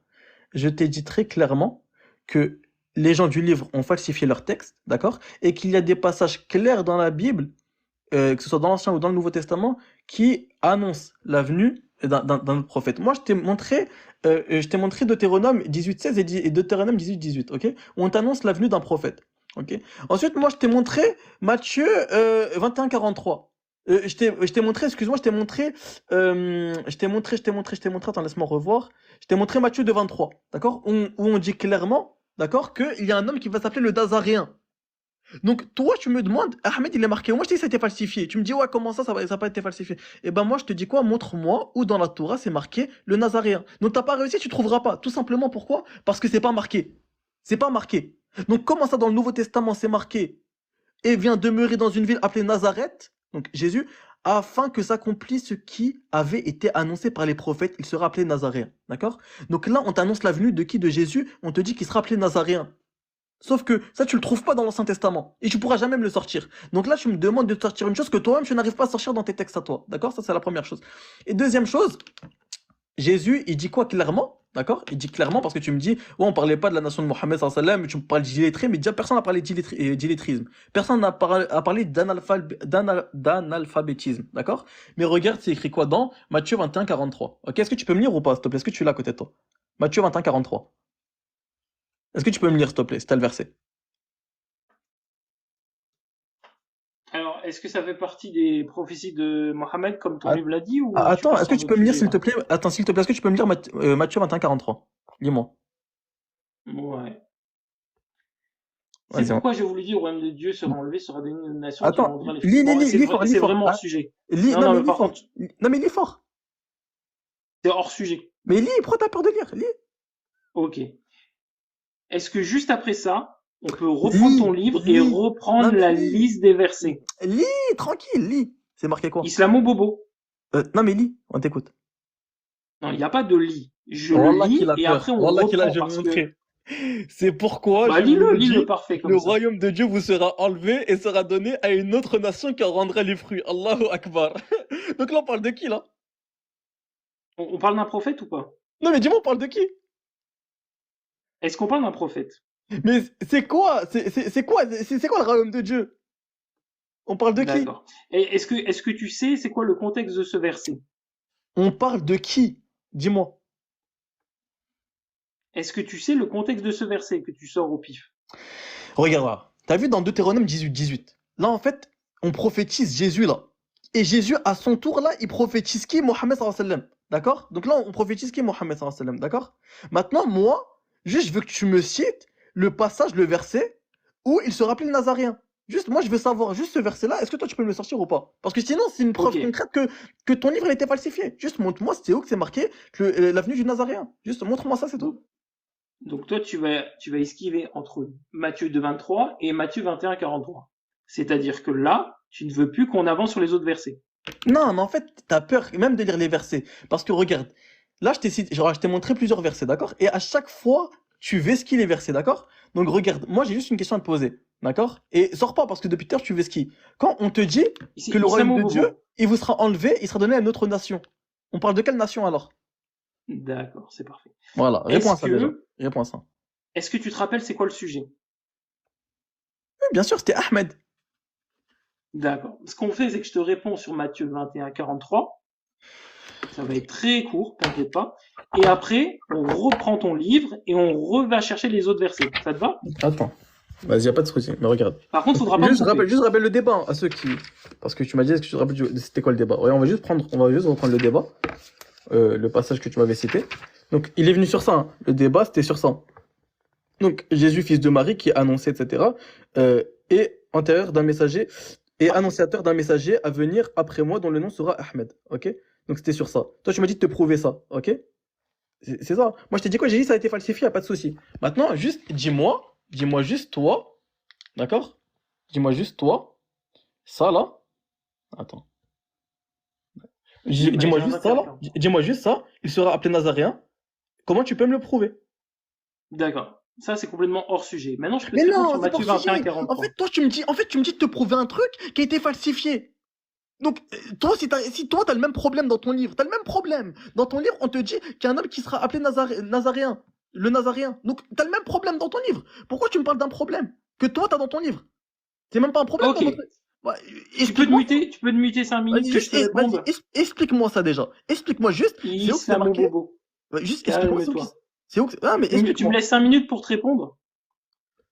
Je t'ai dit très clairement que les gens du livre ont falsifié leur texte, d'accord? Et qu'il y a des passages clairs dans la Bible, que ce soit dans l'Ancien ou dans le Nouveau Testament, qui annoncent la venue d'un autre prophète. Moi, je t'ai montré Deutéronome 18:16 et Deutéronome 18:18, ok? Où on t'annonce la venue d'un prophète, ok? Ensuite, moi, je t'ai montré Matthieu 21:43. Je t'ai montré, excuse-moi, je t'ai montré, attends, laisse-moi revoir. Je t'ai montré Matthieu 23, d'accord? Où on dit clairement, d'accord, qu'il y a un homme qui va s'appeler le Nazaréen. Donc, toi, tu me demandes, Ahmed, il est marqué. Moi, je te dis que ça a été falsifié. Tu me dis, ouais, comment ça, ça n'a pas été falsifié? Et ben, moi, je te dis quoi? Montre-moi où dans la Torah c'est marqué le Nazaréen. Donc, t'as pas réussi, tu trouveras pas. Tout simplement, pourquoi? Parce que c'est pas marqué. C'est pas marqué. Donc, comment ça, dans le Nouveau Testament, c'est marqué et vient demeurer dans une ville appelée Nazareth, donc Jésus, afin que s'accomplisse ce qui avait été annoncé par les prophètes, il sera appelé Nazaréen. D'accord? Donc là, on t'annonce la venue de qui? De Jésus, on te dit qu'il sera appelé Nazaréen. Sauf que ça, tu le trouves pas dans l'Ancien Testament. Et tu pourras jamais me le sortir. Donc là, tu me demandes de sortir une chose que toi-même, tu n'arrives pas à sortir dans tes textes à toi. D'accord? Ça, c'est la première chose. Et deuxième chose, Jésus, il dit quoi clairement? D'accord? Il dit clairement parce que tu me dis, ouais, on parlait pas de la nation de Mohammed sallallahu alayhi wa sallam, tu me parles d'illettré, mais déjà personne n'a parlé d'illettrisme. Personne n'a parlé d'analphabétisme. D'accord? Mais regarde, c'est écrit quoi dans Matthieu 21:43. Ok? Est-ce que tu peux me lire ou pas, s'il te plaît? Est-ce que tu l'as à côté de toi? Matthieu 21:43. Est-ce que tu peux me lire, s'il te plaît? C'est le verset. Alors, est-ce que ça fait partie des prophéties de Mohammed, comme ton Ah, livre l'a dit, ou tu attends, pars est-ce que sur tu peux d'autres me lire, sujets s'il te là? plaît? Attends, s'il te plaît, est-ce que tu peux me lire Matthieu 21:43? Lis-moi. Ouais. C'est Vas-y. pourquoi j'ai voulu dire au royaume de Dieu sera enlevé, sera donné une nation qui Attends, rendra les fruits. lis, lis, Bon, lis, lis fort, lis c'est fort. vraiment hors Ah, sujet. non, Non, mais mais lis par fort. contre, Non, mais lis fort. c'est hors sujet. Mais lis, pourquoi t'as peur de lire? Lis. Ok. Est-ce que juste après ça, on peut reprendre Lis, ton livre et lis. Non, reprendre mais la lis. liste des versets? Lis, tranquille, lis. C'est marqué quoi? Islamo-bobo. Non, mais lis, on t'écoute. Non, il n'y a pas de lit. Je le Wallah lis qu'il a et après peur. on Wallah qu'il a, reprend je vais vous parce que, montrer. C'est pourquoi bah, je vous lis-le, le lis-le dis, parfait le comme ça. royaume de Dieu vous sera enlevé et sera donné à une autre nation qui en rendra les fruits. Allahu Akbar. Donc là, on parle de qui, là? On parle d'un prophète ou pas? Non, mais dis-moi, on parle de qui? Est-ce qu'on parle d'un prophète? Mais c'est quoi? C'est quoi le royaume de Dieu? On parle de qui? D'accord. Et est-ce que tu sais c'est quoi le contexte de ce verset? On parle de qui? Dis-moi. Est-ce que tu sais le contexte de ce verset que tu sors au pif? Regarde là. T'as vu dans Deutéronome 18:18. Là, en fait, on prophétise Jésus là. Et Jésus, à son tour là, il prophétise qui? Mohammed sallallahu alayhi wa sallam. D'accord? Donc là, on prophétise qui? Mohammed sallallahu alayhi wa sallam. D'accord? Maintenant, moi, juste, je veux que tu me cites le passage, le verset où il se rappelait le Nazaréen. Juste, moi, je veux savoir, juste ce verset-là, est-ce que toi, tu peux me le sortir ou pas? Parce que sinon, c'est une preuve Ok. concrète que ton livre, il a été falsifié. Juste, montre-moi, c'est où que c'est marqué l'avenue du Nazaréen. Juste, montre-moi ça, c'est Donc, tout. donc toi, tu vas esquiver entre Matthieu 2:23 et Matthieu 21:43. C'est-à-dire que là, tu ne veux plus qu'on avance sur les autres versets. Non, mais en fait, t'as peur même de lire les versets. Parce que regarde, là, je t'ai montré plusieurs versets, d'accord? Et à chaque fois, tu vesquilles les versets, d'accord? Donc regarde, moi, j'ai juste une question à te poser, d'accord? Et sors pas, parce que depuis tout à l'heure, tu vesquilles. Quand on te dit Ici, que le royaume de Dieu, Islamo-bobo. il vous sera enlevé, il sera donné à une autre nation. On parle de quelle nation alors? D'accord, c'est parfait. Voilà, réponds à Est-ce ça déjà. que, Réponds à ça. est-ce que tu te rappelles c'est quoi le sujet? Oui, bien sûr, c'était Ahmed. D'accord. Ce qu'on fait, c'est que je te réponds sur Matthieu 21:43. Ça va être très court, t'inquiète pas. Et après, on reprend ton livre et on va chercher les autres versets. Ça te va? Attends. Vas-y, y a pas de souci, mais regarde. Par contre, faudra pas me couper. Juste rappelle le débat hein, à ceux qui. Parce que tu m'as dit, est-ce que tu te rappelles c'était quoi le débat? Ouais, on va juste reprendre le débat. Le passage que tu m'avais cité. Donc, il est venu sur ça. Hein. Le débat, c'était sur ça. Donc, Jésus, fils de Marie, qui est annoncé, etc., est antérieur d'un messager, et annonciateur d'un messager à venir après moi, dont le nom sera Ahmed. Ok? Donc, c'était sur ça. Toi, tu m'as dit de te prouver ça. Ok? C'est ça. Moi, je t'ai dit quoi? J'ai dit ça a été falsifié, y a pas de souci. Maintenant, juste, dis-moi juste toi, D'accord? Dis-moi juste, toi, ça là. Attends. Dis-moi Matthieu juste ça 21, là. 43. Dis-moi juste ça. Il sera appelé Nazaréen. Comment tu peux me le prouver? D'accord. Ça, c'est complètement hors sujet. Maintenant, je peux Mais te répondre non, sur c'est pas Matthieu hors 21, sujet. En fait, 43. tu me dis de te prouver un truc qui a été falsifié. Donc, toi, si toi, t'as le même problème dans ton livre, t'as le même problème. Dans ton livre, on te dit qu'il y a un homme qui sera appelé Nazaréen. Le Nazaréen. Donc, t'as le même problème dans ton livre. Pourquoi tu me parles d'un problème que toi, t'as dans ton livre? C'est même pas un problème Ok. dans notre. Ouais, Tu explique-moi. peux te muter 5 minutes Vas-y, que je juste, te vas-y, réponde? explique-moi ça déjà. Explique-moi juste, c'est où que c'est Islamo marqué? Bobo. Ouais, juste, explique-moi, c'est où que Calme-toi. c'est où que Ah, mais Tu me explique-moi. laisses 5 minutes pour te répondre?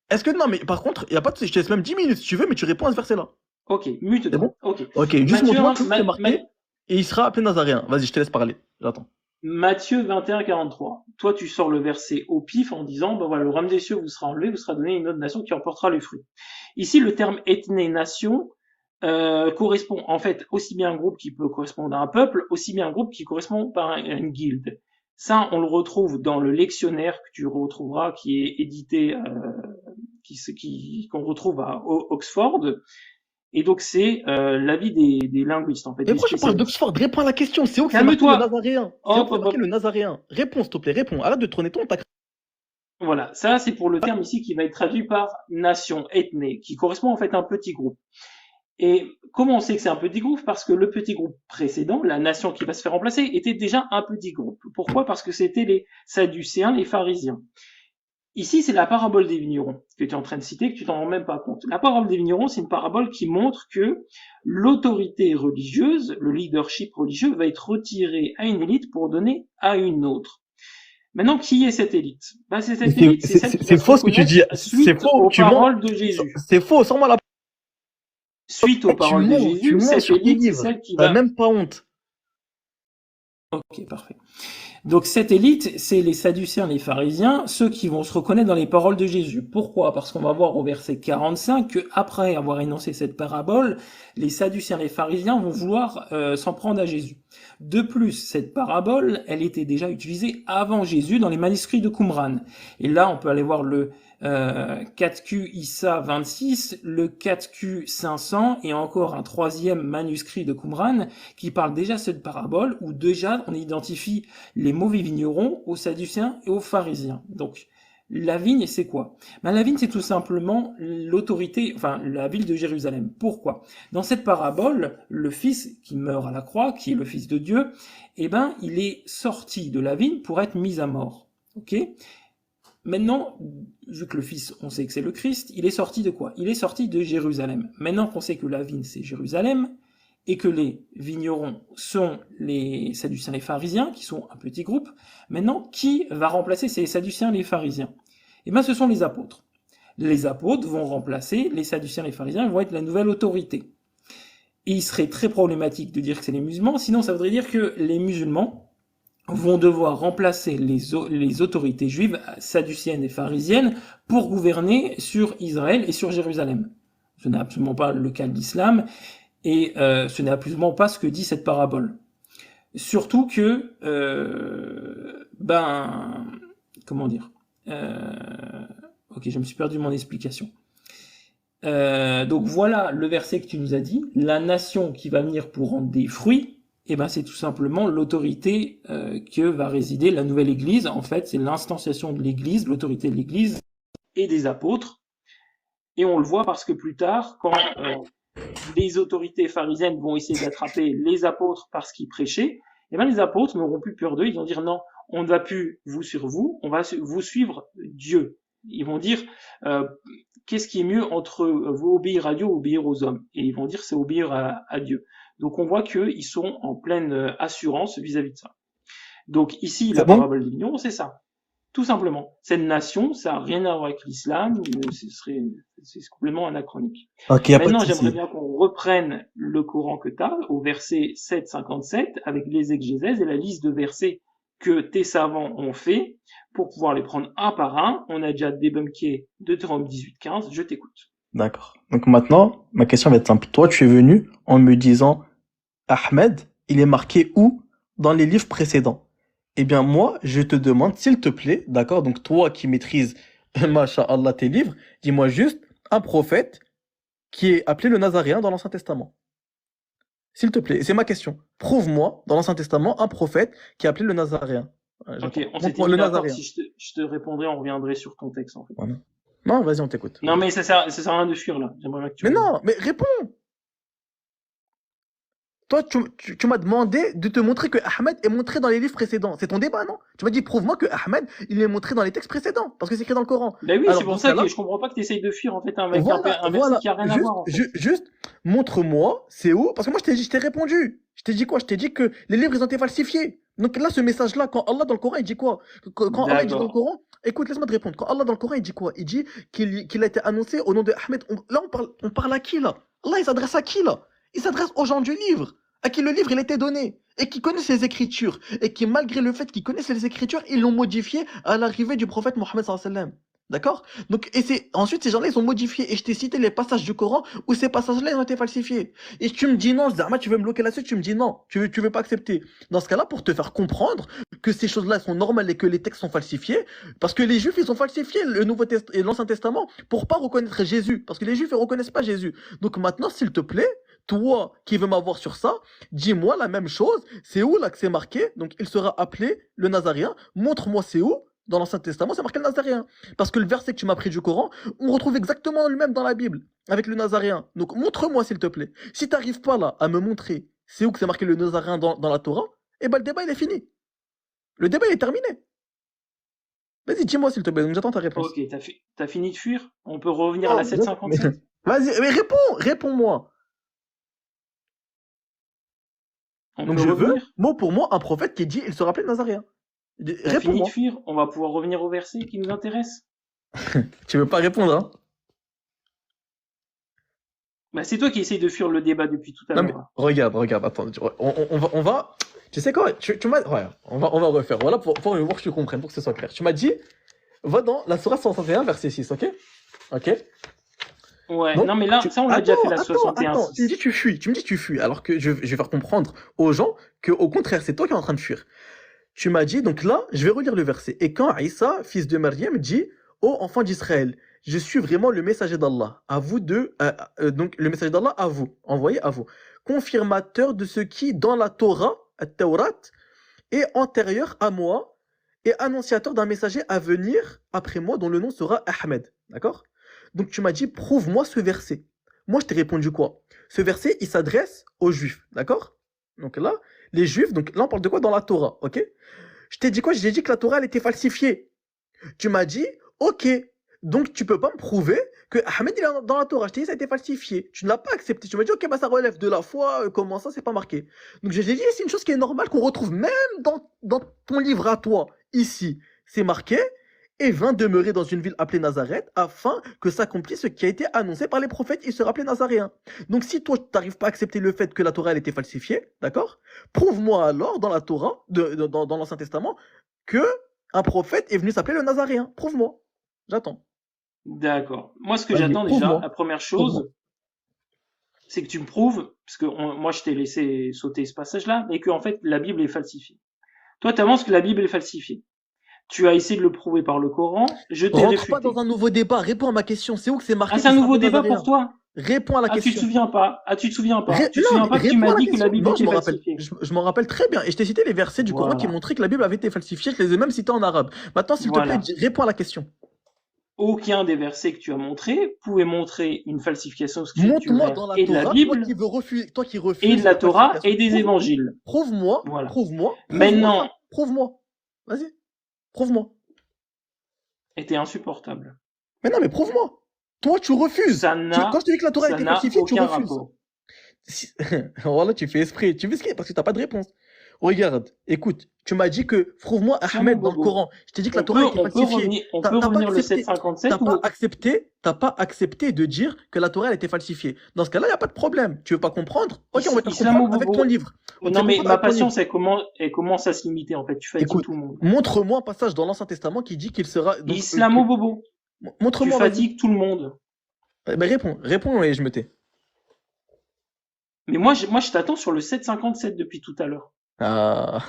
Est-ce que, non, mais par contre, il y a pas de, je te laisse même 10 minutes si tu veux, mais tu réponds à ce verset-là. Ok, C'est bon? mute-toi. Ok. Ok, juste Matthieu, montre-moi 1, que c'est marqué, et il sera appelé Nazaréen. Vas-y, je te laisse parler. J'attends. Matthieu 21, 43. Toi, tu sors le verset au pif en disant, ben voilà, le royaume des cieux vous sera enlevé, vous sera donné à une autre nation qui en portera les fruits. Ici, le terme ethné, nation, correspond en fait aussi bien à un groupe qui peut correspondre à un peuple, aussi bien à un groupe qui correspond à une guilde. Ça, on le retrouve dans le lectionnaire que tu retrouveras, qui est édité, qu'on retrouve à Oxford. Et donc, c'est l'avis des linguistes, en fait, Mais des pourquoi tu parles spécialistes. d'Oxford? Réponds à la question. C'est où que c'est marqué le Calme-toi. Nazaréen? C'est où que Hop, c'est hop, marqué hop. le Nazaréen? Réponds, s'il te plaît, réponds. Arrête de tourner ton tac. Voilà, ça c'est pour le terme ici qui va être traduit par nation, ethné, qui correspond en fait à un petit groupe. Et comment on sait que c'est un petit groupe? Parce que le petit groupe précédent, la nation qui va se faire remplacer, était déjà un petit groupe. Pourquoi? Parce que c'était les Sadducéens, les pharisiens. Ici, c'est la parabole des vignerons que tu es en train de citer, que tu t'en rends même pas compte. La parabole des vignerons, c'est une parabole qui montre que l'autorité religieuse, le leadership religieux, va être retiré à une élite pour donner à une autre. Maintenant, qui est cette élite? Ben, c'est Mais cette élite, c'est celle qui va c'est se faux ce que tu reconnaître dis. C'est suite faux, aux tu mens. paroles de Jésus. C'est faux, sors-moi la. Suite aux Tu paroles de mens, tu Jésus, mens cette sur tes élite, c'est livres. celle qui T'as va... même pas honte. Ok, parfait. Donc cette élite, c'est les Sadducéens, les pharisiens, ceux qui vont se reconnaître dans les paroles de Jésus. Pourquoi? Parce qu'on va voir au verset 45 que après avoir énoncé cette parabole, les Sadducéens, les pharisiens vont vouloir s'en prendre à Jésus. De plus, cette parabole, elle était déjà utilisée avant Jésus dans les manuscrits de Qumran. Et là, on peut aller voir le 4Q Issa 26, le 4Q 500 et encore un troisième manuscrit de Qumran qui parle déjà de cette parabole où déjà on identifie les mauvais vignerons aux Sadducéens et aux pharisiens. Donc, la vigne, c'est quoi? Ben, la vigne, c'est tout simplement l'autorité, enfin, la ville de Jérusalem. Pourquoi? Dans cette parabole, le fils qui meurt à la croix, qui est le fils de Dieu, eh ben, il est sorti de la vigne pour être mis à mort. Ok? Maintenant, vu que le fils, on sait que c'est le Christ, il est sorti de quoi? Il est sorti de Jérusalem. Maintenant qu'on sait que la vigne, c'est Jérusalem, et que les vignerons sont les Sadducéens et les pharisiens, qui sont un petit groupe, maintenant, qui va remplacer ces Sadducéens et les pharisiens? Eh bien, ce sont les apôtres. Les apôtres vont remplacer les Sadducéens et les pharisiens, ils vont être la nouvelle autorité. Et il serait très problématique de dire que c'est les musulmans, sinon ça voudrait dire que les musulmans vont devoir remplacer les autorités juives, sadducéennes et pharisiennes, pour gouverner sur Israël et sur Jérusalem. Ce n'est absolument pas le cas de l'islam, et ce n'est absolument pas ce que dit cette parabole. Surtout que, comment dire, ok, je me suis perdu mon explication. Donc voilà le verset que tu nous as dit, la nation qui va venir pour rendre des fruits, eh ben c'est tout simplement l'autorité que va résider la nouvelle Église. En fait, c'est l'instanciation de l'Église, l'autorité de l'Église et des apôtres. Et on le voit parce que plus tard, quand les autorités pharisiennes vont essayer d'attraper les apôtres parce qu'ils prêchaient, eh ben les apôtres n'auront plus peur d'eux. Ils vont dire non, on ne va plus vous suivre vous, on va vous suivre Dieu. Ils vont dire qu'est-ce qui est mieux entre vous obéir à Dieu ou obéir aux hommes? Et ils vont dire c'est obéir à Dieu. Donc on voit qu'ils sont en pleine assurance vis-à-vis de ça. Donc ici, C'est la bon? parabole des vignerons, c'est ça. Tout simplement. Cette nation, ça n'a rien à voir avec l'islam, c'est complètement anachronique. Ok, y a pas de Maintenant, j'aimerais souci. bien qu'on reprenne le Coran que tu as, au verset 757, avec les exégèses et la liste de versets que tes savants ont fait, pour pouvoir les prendre un par un. On a déjà débunké Deutéronome 18-15, je t'écoute. D'accord. Donc maintenant, ma question va être simple. Toi, tu es venu en me disant, Ahmed, il est marqué où dans les livres précédents? Eh bien, moi, je te demande, s'il te plaît, d'accord, donc toi qui maîtrises, Masha'Allah, tes livres, dis-moi juste, un prophète qui est appelé le Nazaréen dans l'Ancien Testament? S'il te plaît, c'est ma question. Prouve-moi dans l'Ancien Testament un prophète qui est appelé le Nazaréen. Ok, J'attends. on s'était Montre-moi mis le d'accord que Nazaréen. si je te répondrais, on reviendrait sur ton texte, en fait. Voilà. Non, vas-y, on t'écoute. Non, mais ça sert à rien de fuir, là. J'aimerais bien que tu Mais répondes. non, mais réponds! Toi, tu m'as demandé de te montrer que Ahmed est montré dans les livres précédents. C'est ton débat, non? Tu m'as dit, prouve-moi que Ahmed, il est montré dans les textes précédents, parce que c'est écrit dans le Coran. Ben oui, c'est Alors, dans pour ce ça cas-là, que je comprends pas que tu essayes de fuir, en fait, avec voilà, un verset voilà. qui a rien à voir, en fait. Juste, montre-moi, c'est où? Parce que moi, je t'ai répondu. Je t'ai dit quoi? Je t'ai dit que les livres, ils ont été falsifiés. Donc là, ce message-là, quand Allah dans le Coran, il dit quoi? Quand Allah il dit dans le D'accord. Coran, écoute, laisse-moi te répondre. Quand Allah dans le Coran, il dit quoi? Il dit qu'il a été annoncé au nom de Ahmed. Là, on parle à qui, là? Allah, il s'adresse à qui, là? Il s'adresse aux gens du livre, à qui le livre, il était donné, et qui connaissent les Écritures, et qui, malgré le fait qu'ils connaissent les Écritures, ils l'ont modifié à l'arrivée du prophète Mohammed sallallahu alayhi wa sallam. D'accord? Donc, ensuite, ces gens-là, ils ont modifié. Et je t'ai cité les passages du Coran où ces passages-là, ils ont été falsifiés. Et tu me dis non, Zama, tu veux me bloquer là-dessus, tu me dis non, tu veux pas accepter. Dans ce cas-là, pour te faire comprendre que ces choses-là sont normales et que les textes sont falsifiés, parce que les Juifs, ils ont falsifié le et l'Ancien Testament pour pas reconnaître Jésus, parce que les Juifs, ils reconnaissent pas Jésus. Donc maintenant, s'il te plaît, toi qui veux m'avoir sur ça, dis-moi la même chose. C'est où là que c'est marqué? Donc, il sera appelé le Nazaréen. Montre-moi c'est où. Dans l'Ancien Testament, c'est marqué le Nazaréen. Parce que le verset que tu m'as pris du Coran, on retrouve exactement le même dans la Bible, avec le Nazaréen. Donc montre-moi s'il te plaît. Si tu n'arrives pas là à me montrer c'est où que c'est marqué le Nazaréen dans la Torah, eh ben le débat il est fini. Le débat il est terminé. Vas-y, dis-moi s'il te plaît, donc j'attends ta réponse. Ok, t'as fini de fuir? On peut revenir à la 757? Vas-y, mais réponds-moi. On Donc peut je veux, revenir? mot pour mot, un prophète qui dit il se rappelait Nazaréen. T'as fini de Réponds-moi. fuir? On va pouvoir revenir au verset qui nous intéresse? Tu veux pas répondre, hein? Bah, c'est toi qui essayes de fuir le débat depuis tout à Non mais l'heure. regarde, attends, on va, tu sais quoi, tu m'as, ouais, on va refaire, voilà, pour voir que tu comprennes, pour que ce soit clair. Tu m'as dit, va dans la Sourate 61, verset 6, ok? Ok? Ouais, Donc, non, mais là, ça, on l'a déjà fait la 61. attends, tu me dis tu fuis, alors que je vais faire comprendre aux gens que, au contraire, c'est toi qui es en train de fuir. Tu m'as dit, donc là, je vais relire le verset. Et quand Isa, fils de Maryam, dit, ô enfants d'Israël, je suis vraiment le messager d'Allah, à vous deux, donc le messager d'Allah à vous, envoyé à vous, confirmateur de ce qui, dans la Torah, Taurat, est antérieur à moi, et annonciateur d'un messager à venir après moi, dont le nom sera Ahmed. D'accord? Donc tu m'as dit, prouve-moi ce verset. Moi, je t'ai répondu quoi? Ce verset, il s'adresse aux Juifs. D'accord? Donc là, les Juifs, donc là, on parle de quoi dans la Torah, ok? Je t'ai dit quoi? J'ai dit que la Torah, elle était falsifiée. Tu m'as dit, ok, donc tu peux pas me prouver que Ahmed, il est dans la Torah. Je t'ai dit, ça a été falsifié. Tu ne l'as pas accepté. Tu m'as dit, ok, bah ça relève de la foi, comment ça, c'est pas marqué. Donc j'ai dit, c'est une chose qui est normale, qu'on retrouve même dans ton livre à toi, ici. C'est marqué, et vint demeurer dans une ville appelée Nazareth, afin que s'accomplisse ce qui a été annoncé par les prophètes, il se rappelait Nazaréen. Donc si toi, tu n'arrives pas à accepter le fait que la Torah, elle était falsifiée, d'accord? Prouve-moi alors dans la Torah, dans l'Ancien Testament, que un prophète est venu s'appeler le Nazaréen. Prouve-moi. J'attends. D'accord. Moi, ce que Vas-y, j'attends déjà, prouve-moi. la première Prouve-moi. chose, c'est que tu me prouves, parce que moi, je t'ai laissé sauter ce passage-là, et que, en fait, la Bible est falsifiée. Toi, tu avances que la Bible est falsifiée. Tu as essayé de le prouver par le Coran, je t'ai Rentre pas réfuté. dans un nouveau débat. Réponds à ma question. C'est où que c'est marqué Ah, c'est un qu'il se nouveau rappelle débat Nazaréen? pour toi? Réponds à la Ah, tu te question. souviens pas? Ah, tu te souviens pas? Tu te Non, souviens mais pas que tu réponds à m'as la dit que la question. Bible Non, je était m'en rappelle. falsifiée? Je m'en rappelle très bien. Et je t'ai cité les versets du Coran qui Voilà. montraient que la Bible avait été falsifiée. Je les ai même cités en arabe. Maintenant, s'il te plaît, Voilà. réponds à la question. Aucun des versets que tu as montrés pouvait montrer une falsification Montre-moi scripturaire dans la et de la Torah, Bible, toi qui et refuses de la la Torah, falsification. et des évangiles. Prouve-moi, Voilà. prouve-moi ça. Maintenant, Prouve-moi. Vas-y, prouve-moi. était insupportable. Mais non, mais prouve-moi. Toi, tu refuses. Ça Quand je te dis que la Torah a ça été n'a falsifiée, tu aucun refuses. rapport. Voilà, tu fais esprit. Tu fais ce qu'il y a parce que tu n'as pas de réponse. Regarde, écoute, tu m'as dit que prouve-moi Tiens, Ahmed mon dans le bobo. Coran. Je t'ai dit que la Torah a été falsifiée. On peut revenir le 757 ou... T'as pas accepté de dire que la Torah elle était falsifiée. Dans ce cas-là, il n'y a pas de problème. Tu veux pas comprendre? Ok, on va te comprendre avec ton livre. Non, mais ma patience, elle commence à se limiter, en fait. Tu fatigues tout le monde. Montre-moi un passage dans l'Ancien Testament qui dit qu'il sera... Islamo-bobo. Montre-moi. Tu fatigues tout le monde. Ben réponds et je me tais. Mais moi, je t'attends sur le 757 depuis tout à l'heure. Ah.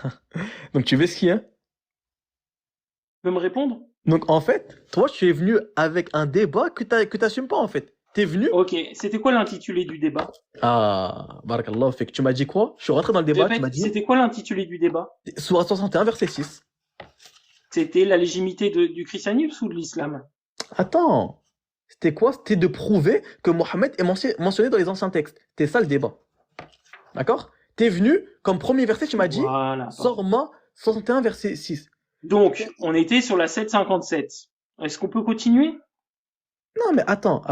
Donc tu veux skier, hein? Tu peux me répondre? Donc, en fait, toi, tu es venu avec un débat que t'assumes pas, en fait. T'es venu. Ok, c'était quoi l'intitulé du débat? Ah, barakallah, fait que tu m'as dit quoi? Je suis rentré dans le débat, tu m'as Répète, dit, c'était quoi l'intitulé du débat? Sourate 61, verset 6. C'était la légitimité du christianisme ou de l'islam? Attends, c'était quoi? C'était de prouver que Mohammed est mentionné dans les anciens textes. C'était ça le débat. D'accord? T'es venu, comme premier verset, tu m'as dit, Voilà, parfait. sors-moi 61, verset 6. Donc, on était sur la 757. Est-ce qu'on peut continuer? Non, mais attends,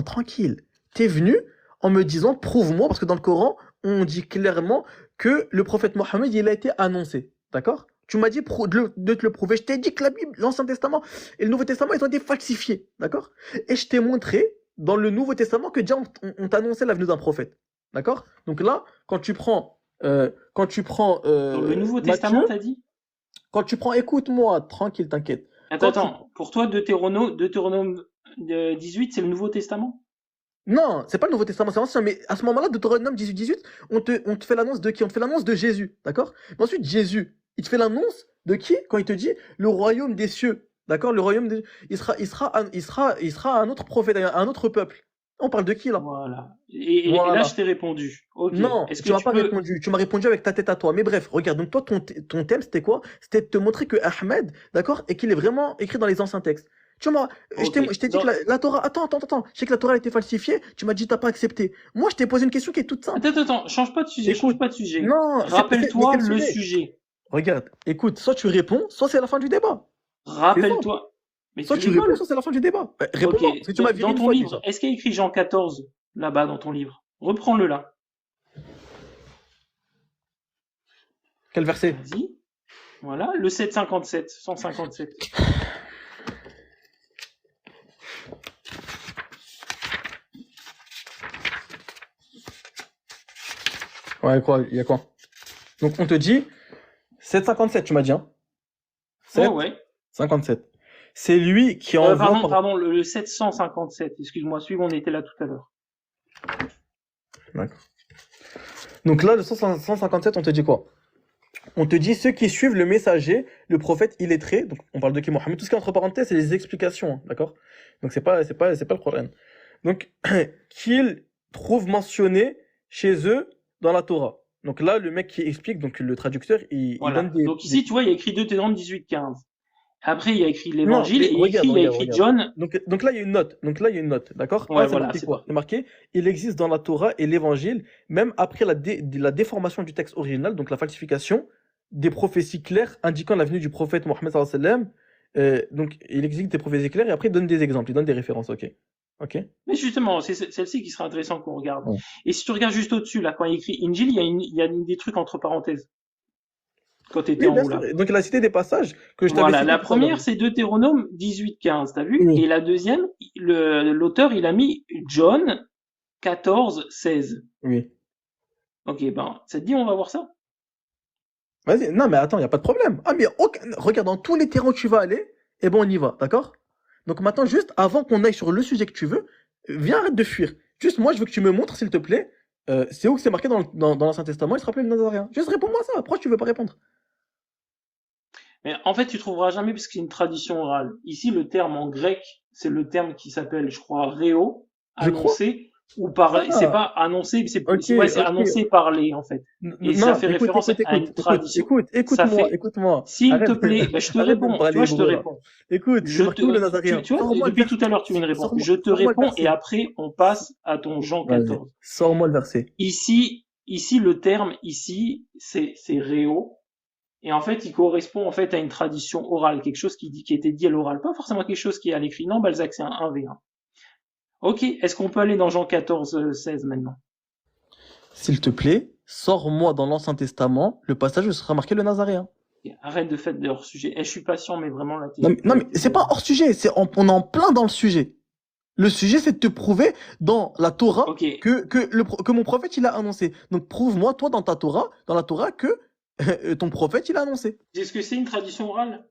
tranquille. T'es venu en me disant, prouve-moi, parce que dans le Coran, on dit clairement que le prophète Mohammed, il a été annoncé. D'accord? Tu m'as dit de te le prouver. Je t'ai dit que la Bible, l'Ancien Testament et le Nouveau Testament, ils ont été falsifiés. D'accord? Et je t'ai montré dans le Nouveau Testament que déjà on t'annonçait la venue d'un prophète. D'accord? Donc là, Dans le Nouveau Matthieu, Testament, t'as dit? quand tu prends, écoute-moi, tranquille, t'inquiète. Attends, Quand tu attends. Pour toi, Deutéronome 18, c'est le Nouveau Testament? Non, c'est pas le Nouveau Testament, c'est ancien, mais à ce moment-là, Deutéronome 18, on te fait l'annonce de qui? On te fait l'annonce de Jésus, d'accord? Mais ensuite, Jésus, il te fait l'annonce de qui? Quand il te dit le royaume des cieux, d'accord? Le royaume des... il sera un autre prophète, un autre peuple. On parle de qui là? Voilà. Et là, je Voilà. t'ai répondu. Ok. Non, Est-ce tu que m'as tu pas peux... répondu. Tu m'as répondu avec ta tête à toi. Mais bref, regarde. Donc toi, ton thème, c'était quoi? C'était de te montrer que Ahmed, d'accord, et qu'il est vraiment écrit dans les anciens textes. Tu vois, Ok. je t'ai dit que la Torah. Attends. Je sais que la Torah a été falsifiée. Tu m'as dit t'as pas accepté. Moi, je t'ai posé une question qui est toute simple. Attends. Change pas de sujet. Change Écoute. pas de sujet. Non, mais Rappelle-toi c'est le le sujet. sujet. Regarde. Écoute, soit tu réponds, soit c'est la fin du débat. C'est simple. Rappelle-toi. Mais Soit tu tu réponds, rigoles. soit c'est la fin du débat. Ok. Réponds-moi, parce que tu m'as viré Dans une ton fois déjà. livre, est-ce qu'il y a écrit Jean 14 là-bas dans ton livre? Reprends-le là. Quel verset? Vas-y. Voilà. Le 757. 157. Ouais, quoi? Il y a quoi? Donc on te dit 757, tu m'as dit, hein? Ouais. 757. C'est lui qui envoie Pardon, le 757. Excuse-moi, celui où on était là tout à l'heure. D'accord. Donc là, le 157, on te dit quoi? On te dit ceux qui suivent le messager, le prophète illettré. Donc on parle de qui? Mohammed. Tout ce qui est entre parenthèses, c'est les explications, hein, d'accord? Donc c'est pas le problème. Donc qu'ils trouvent mentionné chez eux dans la Torah. Donc là, le mec qui explique, donc le traducteur, il Voilà. donne Donc ici, tu vois, il y a écrit Deutéronome 18, 15. Après, il y a écrit Non, l'évangile mais et regarde, il y a regarde, écrit regarde. John. Donc là, il y a une note. Donc là, il y a une note, d'accord? Ouais, C'est voilà, marqué c'est quoi? parfait. C'est marqué, il existe dans la Torah et l'Évangile, même après la déformation du texte original, donc la falsification, des prophéties claires indiquant la venue du prophète Mohammed sallallahu alayhi wa sallam. Donc il existe des prophéties claires et après il donne des exemples, il donne des références, ok? Ok? Mais justement, c'est celle-ci qui sera intéressant qu'on regarde. Ouais. Et si tu regardes juste au-dessus, là, quand il y a écrit Injil, il y a des trucs entre parenthèses. Quand tu étais Oui, en bien haut sûr. là. Donc il a cité des passages que je t'avais Voilà, cités la tout à l'heure. première, c'est Deutéronome 18, 15, t'as vu? Oui. Et la deuxième, l'auteur, il a mis John 14, 16. Oui. Ok, ben, ça te dit, on va voir ça? Vas-y, non, mais attends, il n'y a pas de problème. Ah, mais regarde, dans tous les terrains où tu vas aller, eh ben on y va, d'accord? Donc maintenant, juste avant qu'on aille sur le sujet que tu veux, viens, arrête de fuir. Juste, moi, je veux que tu me montres, s'il te plaît, c'est où que c'est marqué dans l'Ancien Testament, il se rappelait le Nazaréen. Juste réponds-moi ça, pourquoi tu veux pas répondre? Mais en fait, tu trouveras jamais parce que c'est une tradition orale. Ici, le terme en grec, c'est le terme qui s'appelle, je crois, réo, Je crois. annoncé, ou parler. C'est Ah, pas annoncé, ok, c'est ok. annoncé, parler, en fait. Et ça Non, fait référence à une tradition. Ça écoute-moi, fait, écoute-moi. s'il te Arrête, plaît, ben, je te arrête de me réponds. Tu parler vois, je te hébreu là. réponds. Écoute, c'est marqué où le Nazaréen? Tu vois, Sors-moi le depuis tout verset. à l'heure, tu viens de répondre. Sors-moi Je te sors-moi le réponds et verset. après, on passe à ton Jean Vas-y, 14. sors-moi le verset. Ici, le terme, ici, c'est réo. Et en fait, il correspond en fait à une tradition orale, quelque chose qui était dit à l'oral, pas forcément quelque chose qui est à l'écrit. Non, Balzac, c'est un 1v1. Ok, est-ce qu'on peut aller dans Jean 14, 16 maintenant? S'il te plaît, sors-moi dans l'Ancien Testament le passage où sera marqué le Nazaréen. Ok, arrête de faire de hors-sujet. Je suis patient, mais vraiment là, Non, mais c'est pas hors sujet, on est en plein dans le sujet. Le sujet, c'est de te prouver dans la Torah Ok, que mon prophète, il a annoncé. Donc prouve-moi, toi, dans la Torah, que ton prophète, il a annoncé. est-ce que c'est une tradition orale?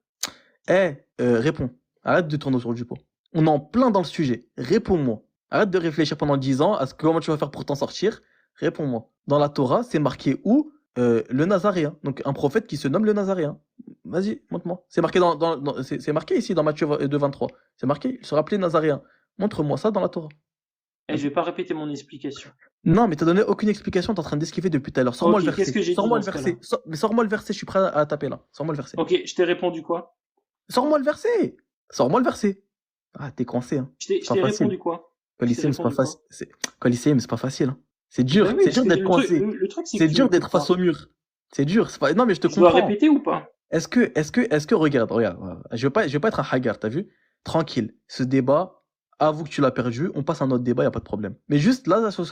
Réponds. Arrête de tourner autour du pot. On est en plein dans le sujet. Réponds-moi. Arrête de réfléchir pendant 10 ans à comment tu vas faire pour t'en sortir. Réponds-moi. Dans la Torah, c'est marqué où le Nazaréen. Donc un prophète qui se nomme le Nazaréen. Vas-y, montre-moi. C'est marqué c'est marqué ici dans Matthieu 2,23. C'est marqué, il sera appelé Nazaréen. Montre-moi ça dans la Torah. Et je vais pas répéter mon explication. Non, mais t'as donné aucune explication, t'es en train d'esquiver depuis tout à l'heure. Sors-moi Ok, le verset. qu'est-ce que j'ai dit Sors-moi dans le ce verset. Mais sors-moi le verset, je suis prêt à taper là. Sors-moi le verset. Ok, je t'ai répondu quoi? Sors-moi le verset. Sors-moi le verset. Ah, t'es coincé, hein. Je t'ai répondu quoi? Coliseum, c'est pas facile. Coliseum, c'est pas facile, hein. C'est dur, Ben oui, c'est dur parce que d'être coincé. le truc, c'est C'est que dur tu d'être face au mur. C'est dur. C'est pas... Non, mais je te Je dois comprends. répéter ou pas? Est-ce que, regarde, je veux pas être un hagar, t'as vu? Tranquille. Ce débat, avoue que tu l'as perdu, on passe à un autre débat, y a pas de problème. Mais juste là, sur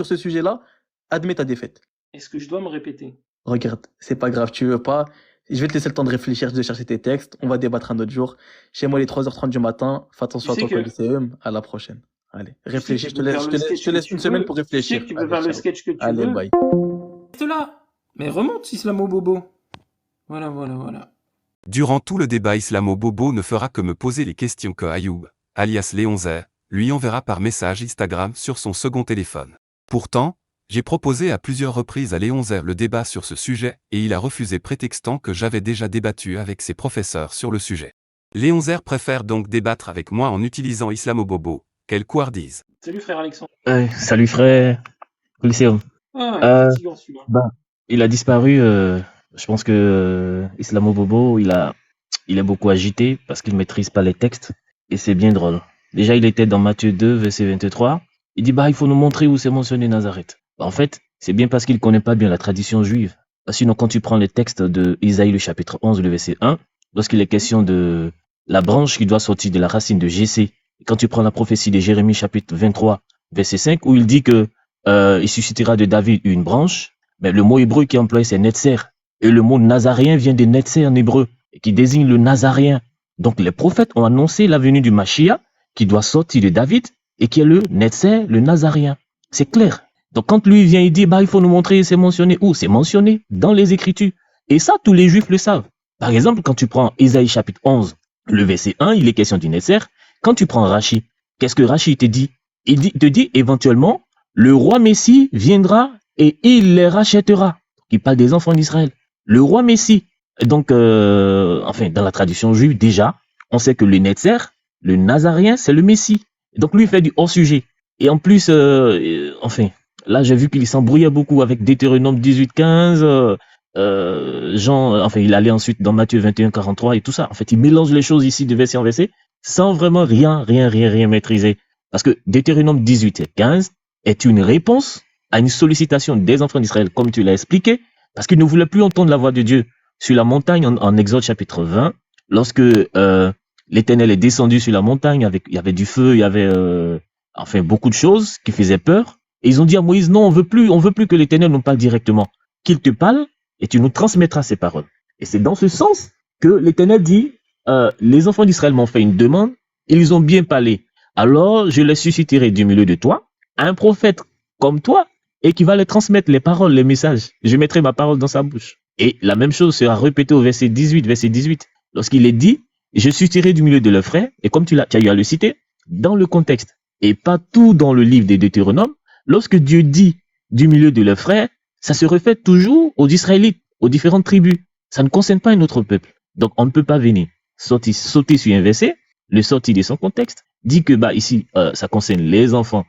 ce sujet-là, admets ta défaite. Est-ce que je dois me répéter? Regarde, c'est pas grave, tu veux pas. Je vais te laisser le temps de réfléchir, de chercher tes textes. On va débattre un autre jour. Chez moi, il est 3h30 du matin. Fais attention à Tu sais toi, que- Coliseum. À la prochaine. Allez, Tu sais que réfléchis. tu Je te peux laisse, faire je le te laisse, sketch je te que laisse tu une semaine veux. pour Tu réfléchir. sais que tu peux Allez, faire le ciao. sketch que tu Allez, veux. bye. Reste là. Mais remonte, Islamo-Bobo. Voilà. Durant tout le débat, Islamo-Bobo ne fera que me poser les questions que Ayoub, alias Léon Zer, lui enverra par message Instagram sur son second téléphone. Pourtant, j'ai proposé à plusieurs reprises à Léon Zer le débat sur ce sujet et il a refusé prétextant que j'avais déjà débattu avec ses professeurs sur le sujet. Léon Zer préfère donc débattre avec moi en utilisant Islamo-Bobo. Quelle couardise. Salut frère Alexandre. Salut frère, Coliseum. Ah, il est fatigant celui-là. Il a disparu. Je pense que Islamo Bobo, il est beaucoup agité parce qu'il maîtrise pas les textes et c'est bien drôle. Déjà, il était dans Matthieu 2, verset 23. Il dit il faut nous montrer où c'est mentionné Nazareth. En fait, c'est bien parce qu'il connaît pas bien la tradition juive. Sinon, quand tu prends les textes de Isaïe, le chapitre 11, le verset 1, lorsqu'il est question de la branche qui doit sortir de la racine de Jessé, et quand tu prends la prophétie de Jérémie, chapitre 23, verset 5, où il dit que il suscitera de David une branche, mais le mot hébreu qui est employé, c'est Netzer. Et le mot nazaréen vient de Netzer en hébreu, qui désigne le nazaréen. Donc les prophètes ont annoncé la venue du Mashiach, qui doit sortir de David, et qui est le Netzer, le nazaréen. C'est clair. Donc quand lui vient, il dit, il faut nous montrer, c'est mentionné où? C'est mentionné dans les Écritures. Et ça, tous les Juifs le savent. Par exemple, quand tu prends Isaïe chapitre 11, le verset 1, il est question du Netzer. Quand tu prends Rachi, qu'est-ce que Rachi te dit? Il te dit éventuellement, le roi Messie viendra et il les rachètera. Il parle des enfants d'Israël. Le roi Messie. Donc, dans la tradition juive, déjà, on sait que le Netzer, le Nazaréen, c'est le Messie. Donc, lui, il fait du hors-sujet. Et en plus, là, j'ai vu qu'il s'embrouillait beaucoup avec Deutéronome 18-15, il allait ensuite dans Matthieu 21-43 et tout ça. En fait, il mélange les choses ici de verset en verset, sans vraiment rien maîtriser. Parce que Deutéronome 18-15 est une réponse à une sollicitation des enfants d'Israël, comme tu l'as expliqué, parce qu'ils ne voulaient plus entendre la voix de Dieu sur la montagne en Exode chapitre 20, lorsque l'Éternel est descendu sur la montagne, il y avait du feu, il y avait beaucoup de choses qui faisaient peur. Et ils ont dit à Moïse, non, on veut plus que l'Éternel nous parle directement, qu'il te parle et tu nous transmettras ses paroles. Et c'est dans ce sens que l'Éternel dit, les enfants d'Israël m'ont fait une demande, ils ont bien parlé. Alors je les susciterai du milieu de toi, un prophète comme toi, et qui va les transmettre les paroles, les messages. Je mettrai ma parole dans sa bouche. Et la même chose sera répétée au verset 18, lorsqu'il est dit, je susciterai du milieu de leurs frères, et comme tu as eu à le citer, dans le contexte, et pas tout dans le livre des Deutéronomes, lorsque Dieu dit du milieu de leurs frères, ça se refait toujours aux Israélites, aux différentes tribus. Ça ne concerne pas un autre peuple. Donc on ne peut pas venir sauter sur un verset, le sortir de son contexte, dit que ici, ça concerne les enfants,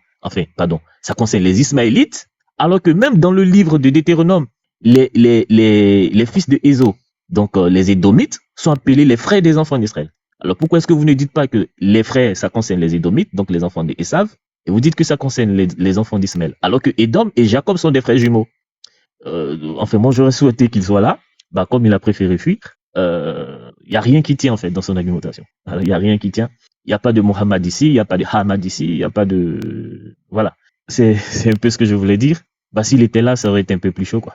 ça concerne les Ismaélites, alors que même dans le livre de Deutéronome, les fils de Ésaü, donc les Édomites, sont appelés les frères des enfants d'Israël. Alors pourquoi est-ce que vous ne dites pas que les frères, ça concerne les Édomites, donc les enfants d'Ésav, et vous dites que ça concerne les enfants d'Ismaël, alors que Édom et Jacob sont des frères jumeaux? Moi j'aurais souhaité qu'il soit là, comme il a préféré fuir. Il n'y a rien qui tient en fait dans son argumentation. Il n'y a rien qui tient. Il n'y a pas de Mohammed ici, il n'y a pas de Hamad ici, il n'y a pas de... Voilà. C'est un peu ce que je voulais dire. S'il était là, ça aurait été un peu plus chaud, quoi.